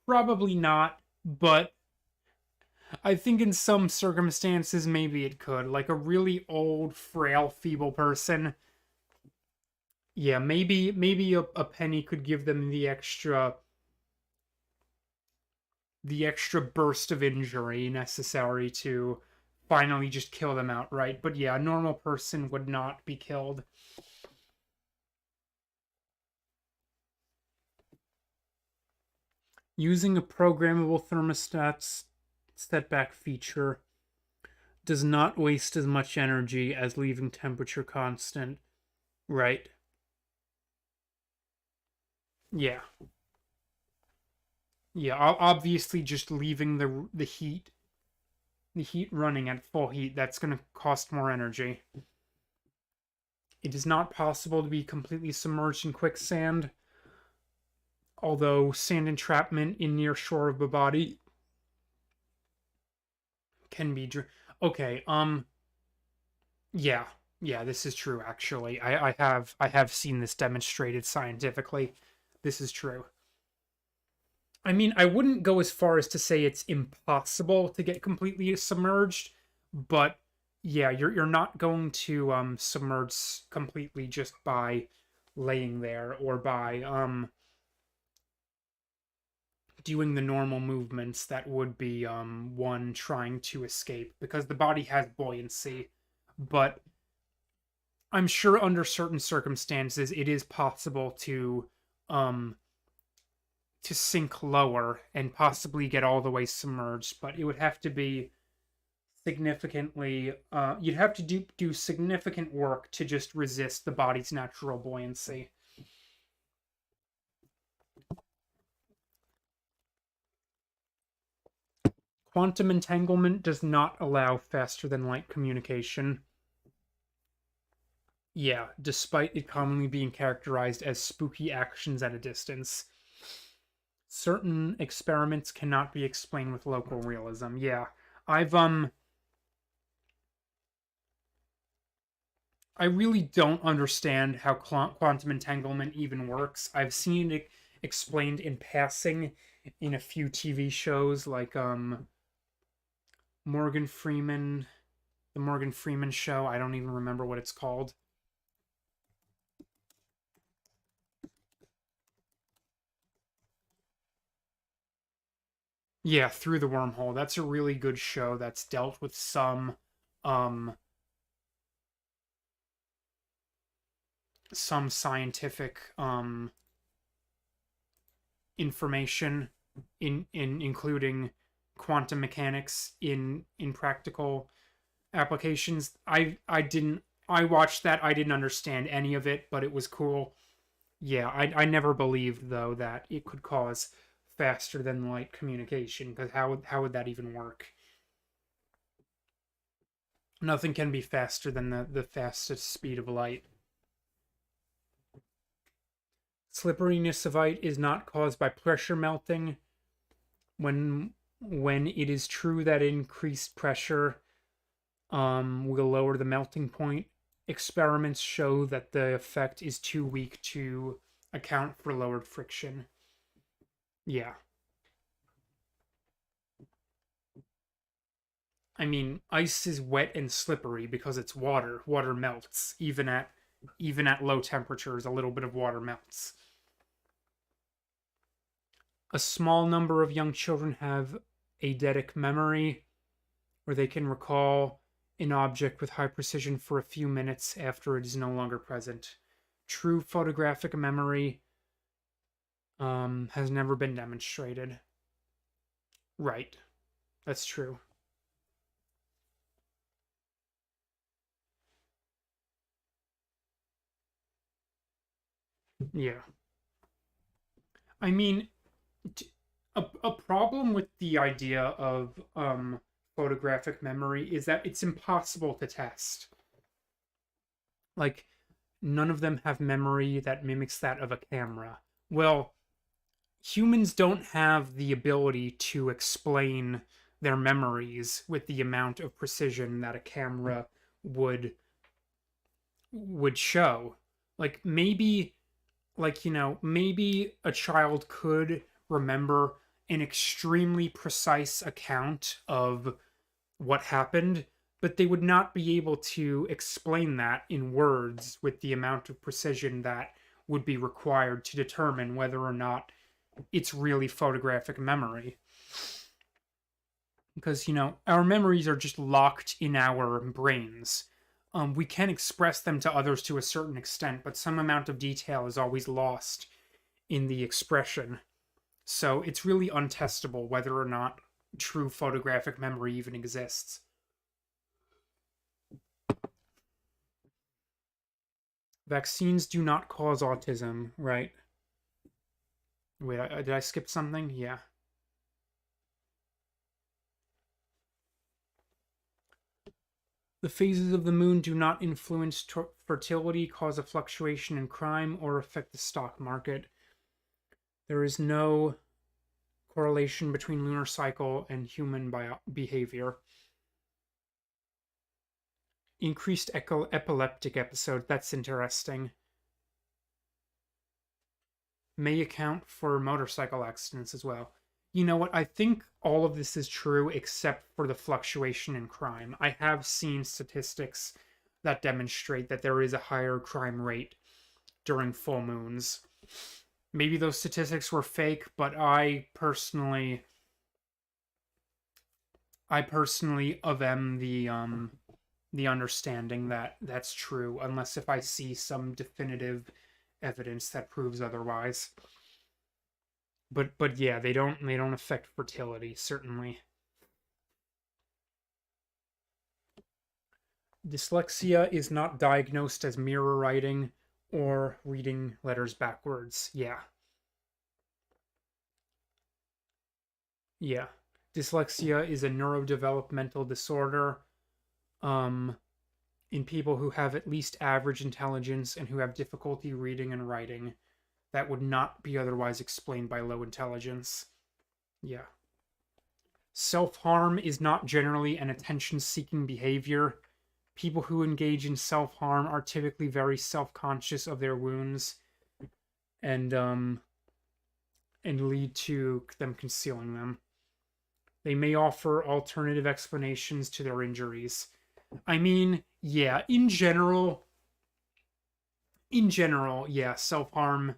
Probably not, but I think in some circumstances maybe it could. Like a really old, frail, feeble person. Yeah, maybe a penny could give them the extra burst of injury necessary to finally just kill them outright. But yeah, a normal person would not be killed. Using a programmable thermostat setback feature does not waste as much energy as leaving temperature constant. Right. Yeah. Yeah, obviously just leaving the heat running at full heat, that's going to cost more energy. It is not possible to be completely submerged in quicksand, although sand entrapment in near shore of the body can be okay, yeah. Yeah, this is true actually. I have seen this demonstrated scientifically. This is true. I mean, I wouldn't go as far as to say it's impossible to get completely submerged, but yeah, you're not going to submerge completely just by laying there or by doing the normal movements that would be one trying to escape because the body has buoyancy, but I'm sure under certain circumstances it is possible um to sink lower and possibly get all the way submerged, but it would have to be significantly you'd have to do significant work to just resist the body's natural buoyancy. Quantum entanglement does not allow faster than light communication. Yeah, despite it commonly being characterized as spooky actions at a distance. Certain experiments cannot be explained with local realism. Yeah. I've I really don't understand how quantum entanglement even works. I've seen it explained in passing in a few TV shows like Morgan Freeman, the Morgan Freeman show. I don't even remember what it's called. Yeah, Through the Wormhole. That's a really good show that's dealt with um some scientific information in including quantum mechanics in practical applications. I didn't I watched that. I didn't understand any of it, but it was cool. Yeah, I never believed though that it could cause faster than light communication, because how would that even work? Nothing can be faster than the fastest speed of light. Slipperiness of light is not caused by pressure melting. When it is true that increased pressure will lower the melting point, experiments show that the effect is too weak to account for lowered friction. Yeah. I mean, ice is wet and slippery because it's water. Water melts even at low temperatures. A little bit of water melts. A small number of young children have eidetic memory, where they can recall an object with high precision for a few minutes after it is no longer present. True photographic memory has never been demonstrated. Right. That's true. Yeah. I mean, a problem with the idea of photographic memory is that it's impossible to test. Like, none of them have memory that mimics that of a camera. Well, humans don't have the ability to explain their memories with the amount of precision that a camera would would show. Like maybe maybe a child could remember an extremely precise account of what happened, but they would not be able to explain that in words with the amount of precision that would be required to determine whether or not it's really photographic memory. Because, our memories are just locked in our brains. We can express them to others to a certain extent, but some amount of detail is always lost in the expression. So it's really untestable whether or not true photographic memory even exists. Vaccines do not cause autism, right? Wait, did I skip something? Yeah. The phases of the moon do not influence fertility, cause a fluctuation in crime, or affect the stock market. There is no correlation between lunar cycle and human behavior. Increased epileptic episode. That's interesting. May account for motorcycle accidents as well. You know what? I think all of this is true except for the fluctuation in crime. I have seen statistics that demonstrate that there is a higher crime rate during full moons. Maybe those statistics were fake, but I personally of them the understanding that that's true, unless if I see some definitive evidence that proves otherwise. But yeah, they don't affect fertility, certainly. Dyslexia is not diagnosed as mirror writing or reading letters backwards. Yeah. Yeah. Dyslexia is a neurodevelopmental disorder um in people who have at least average intelligence and who have difficulty reading and writing that would not be otherwise explained by low intelligence. Yeah. Self harm is not generally an attention seeking behavior. People who engage in self harm are typically very self conscious of their wounds and lead to them concealing them. They may offer alternative explanations to their injuries. I mean, yeah, in general, yeah, self harm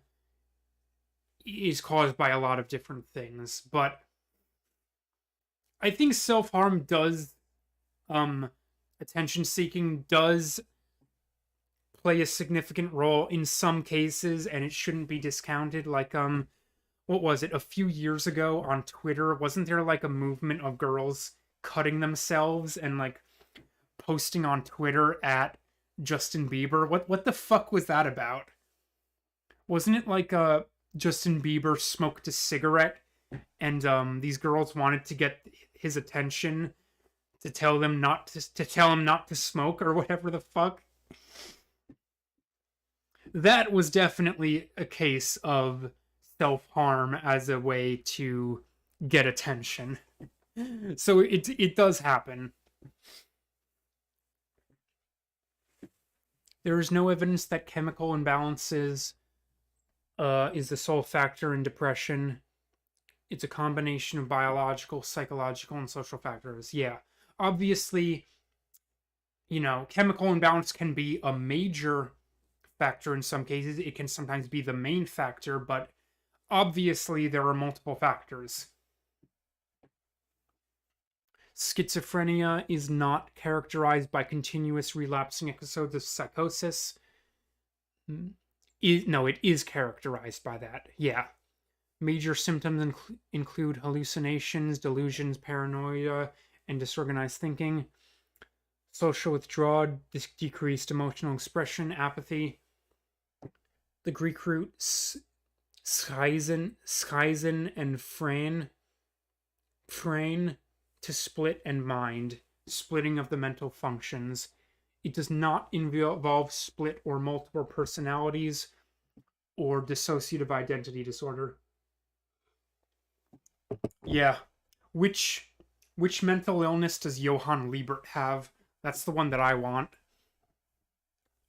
is caused by a lot of different things, but I think self harm does, um, attention seeking does play a significant role in some cases, and it shouldn't be discounted. Like, what was it? A few years ago on Twitter, wasn't there like a movement of girls cutting themselves and like posting on Twitter at Justin Bieber. What the fuck was that about? Wasn't it like Justin Bieber smoked a cigarette and these girls wanted to get his attention to tell them not to tell him not to smoke or whatever the fuck? That was definitely a case of self-harm as a way to get attention. So it does happen. There is no evidence that chemical imbalances is the sole factor in depression. It's a combination of biological, psychological, and social factors. Yeah. Obviously, chemical imbalance can be a major factor in some cases. It can sometimes be the main factor, but obviously there are multiple factors. Schizophrenia is not characterized by continuous relapsing episodes of psychosis. No, it is characterized by that. Yeah. Major symptoms include hallucinations, delusions, paranoia, and disorganized thinking. Social withdrawal, decreased emotional expression, apathy. The Greek root schizen and phrein, to split and mind, splitting of the mental functions. It does not involve split or multiple personalities or dissociative identity disorder. Yeah. Which mental illness does Johann Liebert have? That's the one that I want.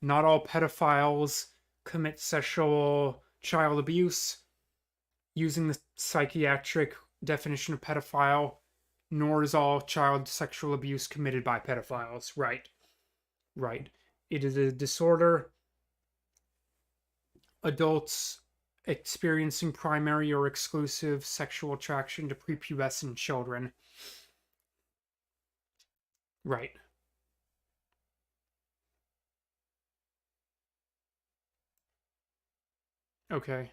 Not all pedophiles commit sexual child abuse. Using the psychiatric definition of pedophile, nor is all child sexual abuse committed by pedophiles. Right. Right. It is a disorder. Adults experiencing primary or exclusive sexual attraction to prepubescent children. Right. Okay.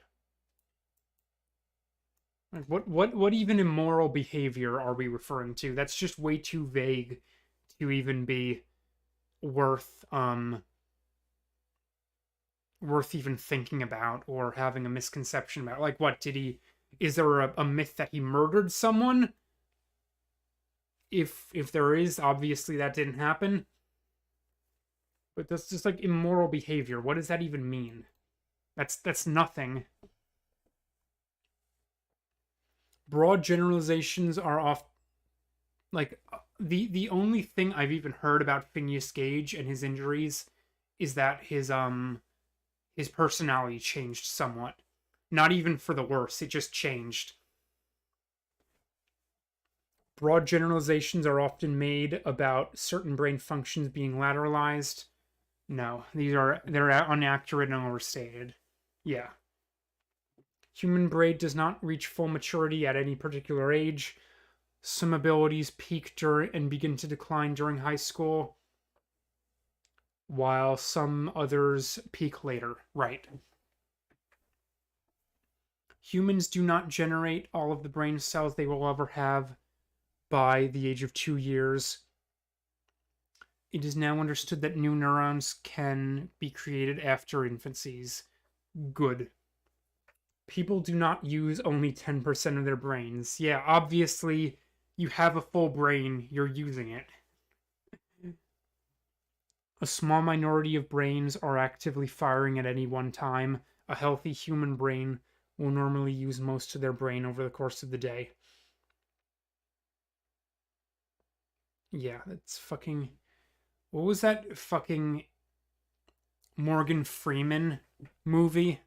What even immoral behavior are we referring to? That's just way too vague to even be worth worth even thinking about or having a misconception about. Like, what did he? Is there a myth that he murdered someone? If there is, obviously that didn't happen. But that's just like immoral behavior. What does that even mean? That's nothing. Broad generalizations are off. Like the only thing I've even heard about Phineas Gage and his injuries is that his personality changed somewhat. Not even for the worse, it just changed. Broad generalizations are often made about certain brain functions being lateralized. No, they're inaccurate and overstated. Yeah. Human brain does not reach full maturity at any particular age. Some abilities peak during and begin to decline during high school, while some others peak later. Right. Humans do not generate all of the brain cells they will ever have by the age of 2 years. It is now understood that new neurons can be created after infancies. Good. People do not use only 10% of their brains. Yeah, obviously, you have a full brain, you're using it. A small minority of brains are actively firing at any one time. A healthy human brain will normally use most of their brain over the course of the day. Yeah, that's fucking. What was that fucking Morgan Freeman movie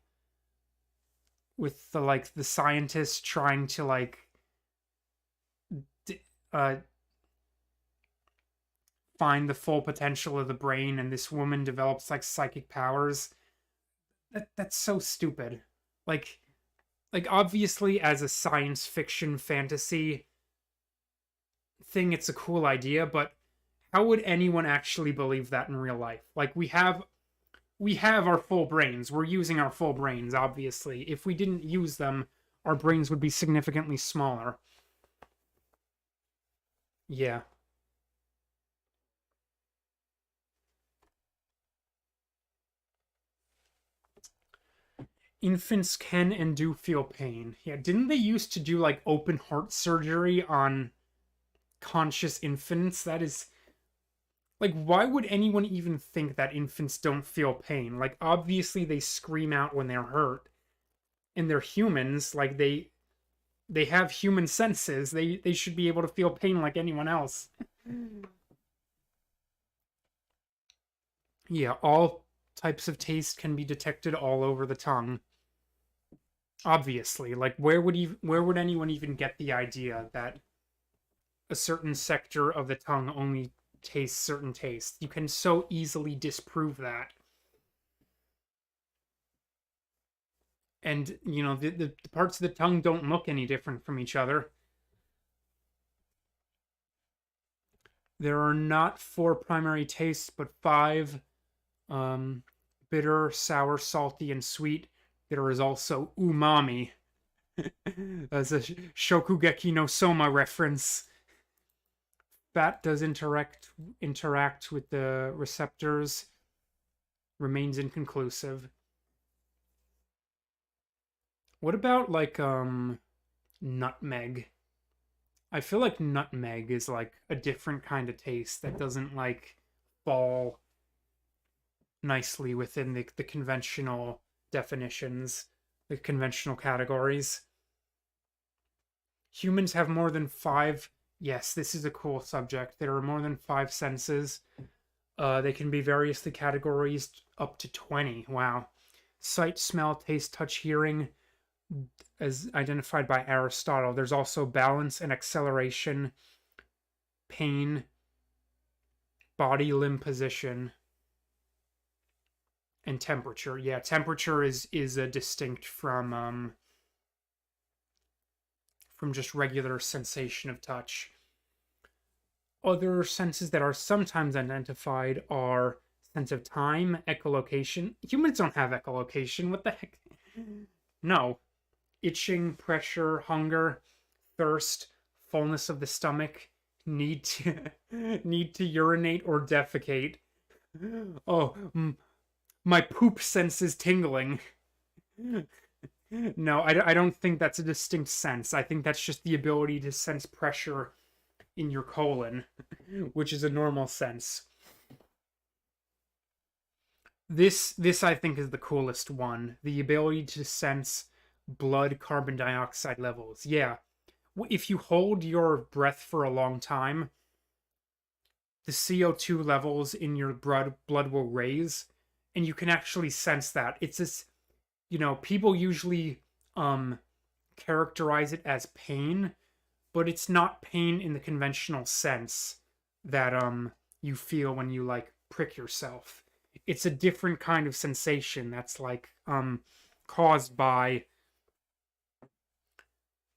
with the scientist trying to uh find the full potential of the brain, and this woman develops like psychic powers? That's so stupid. Like obviously as a science fiction fantasy thing it's a cool idea, but how would anyone actually believe that in real life? Like we have our full brains. We're using our full brains, obviously. If we didn't use them, our brains would be significantly smaller. Yeah. Infants can and do feel pain. Yeah, didn't they used to do like open heart surgery on conscious infants? That is like, why would anyone even think that infants don't feel pain? Like, obviously they scream out when they're hurt, and they're humans. Like they have human senses. They should be able to feel pain like anyone else. Yeah, all types of taste can be detected all over the tongue. Obviously, like where would anyone even get the idea that a certain sector of the tongue only tastes certain tastes? You can so easily disprove that. And the parts of the tongue don't look any different from each other. There are not four primary tastes, but five: um, bitter, sour, salty, and sweet. There is also umami. That's a Shokugeki no Soma reference. Fat does interact with the receptors. Remains inconclusive. What about like nutmeg? I feel like nutmeg is like a different kind of taste that doesn't like fall nicely within the conventional definitions, the conventional categories. Humans have more than five. Yes, this is a cool subject. There are more than five senses. They can be variously categorized up to 20. Wow. Sight, smell, taste, touch, hearing, as identified by Aristotle. There's also balance and acceleration, pain, body limb position, and temperature. Yeah, temperature is a distinct from just regular sensation of touch. Other senses that are sometimes identified are sense of time, echolocation. Humans don't have echolocation. What the heck? No. Itching, pressure, hunger, thirst, fullness of the stomach, need to need to urinate or defecate. Oh, my poop sense is tingling. No, I don't think that's a distinct sense. I think that's just the ability to sense pressure in your colon, which is a normal sense. This I think is the coolest one. The ability to sense blood carbon dioxide levels. Yeah. If you hold your breath for a long time, the CO2 levels in your blood will raise, and you can actually sense that. It's this, people usually characterize it as pain, but it's not pain in the conventional sense that you feel when you like prick yourself. It's a different kind of sensation that's like caused by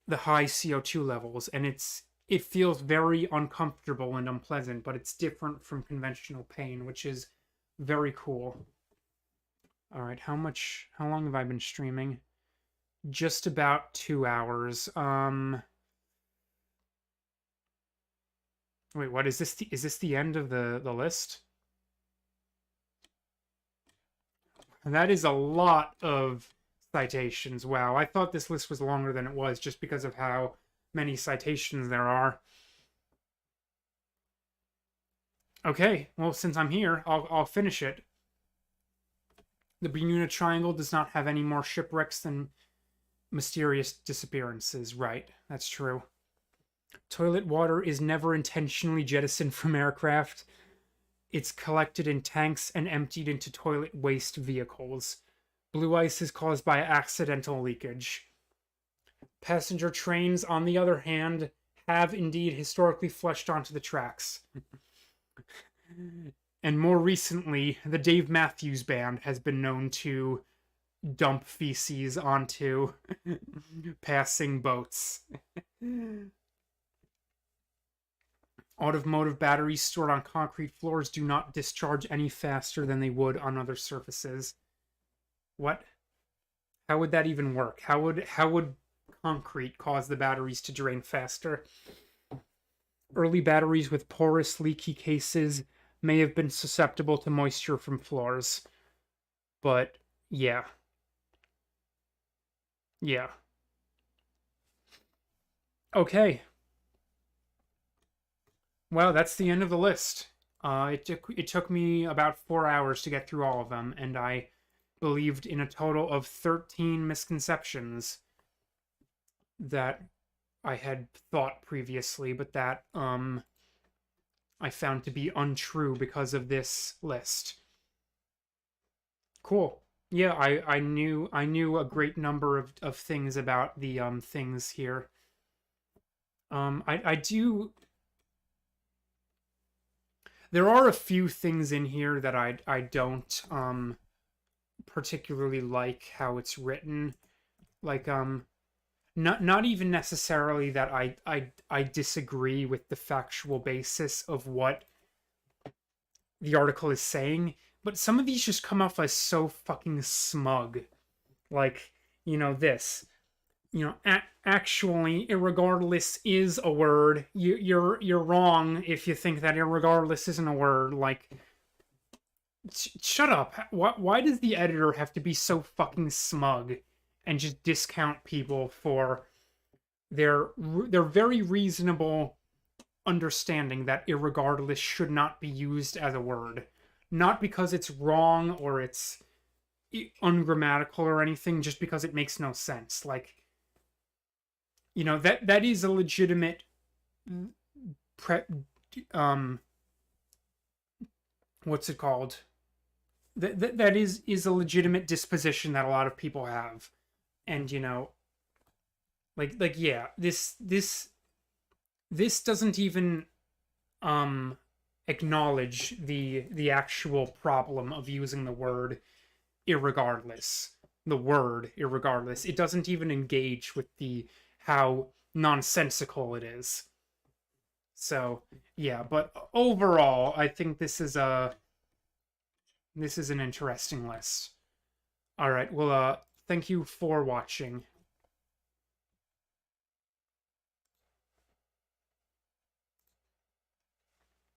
the high CO2 levels, and it feels very uncomfortable and unpleasant, but it's different from conventional pain, which is very cool. All right, how long have I been streaming? Just about 2 hours. Wait, what is this? Is this the end of the list? That is a lot of citations. Wow, I thought this list was longer than it was just because of how many citations there are. Okay, well, since I'm here, I'll finish it. The Bermuda Triangle does not have any more shipwrecks than mysterious disappearances. Right, that's true. Toilet water is never intentionally jettisoned from aircraft. It's collected in tanks and emptied into toilet waste vehicles. Blue ice is caused by accidental leakage. Passenger trains, on the other hand, have indeed historically flushed onto the tracks. And more recently, the Dave Matthews Band has been known to dump feces onto passing boats. Automotive batteries stored on concrete floors do not discharge any faster than they would on other surfaces. What? How would that even work? How would concrete cause the batteries to drain faster? Early batteries with porous, leaky cases may have been susceptible to moisture from floors. But yeah. Yeah. Okay. Well, that's the end of the list. It took me about 4 hours to get through all of them, and I believed in a total of 13 misconceptions that I had thought previously, but that I found to be untrue because of this list. Cool. Yeah, I knew a great number of things about the things here. I do. There are a few things in here that I don't particularly like how it's written. Like not even necessarily that I disagree with the factual basis of what the article is saying, but some of these just come off as so fucking smug. Like, this. Actually, irregardless is a word. You're wrong if you think that irregardless isn't a word. Like, shut up. Why does the editor have to be so fucking smug and just discount people for their very reasonable understanding that irregardless should not be used as a word? Not because it's wrong or it's ungrammatical or anything, just because it makes no sense. Like, that is a legitimate pre um what's it called? That is a legitimate disposition that a lot of people have. And like yeah, this doesn't even um acknowledge the actual problem of using the word irregardless. The word irregardless. It doesn't even engage with the how nonsensical it is. So, yeah, but overall, I think this is an interesting list. All right, well thank you for watching.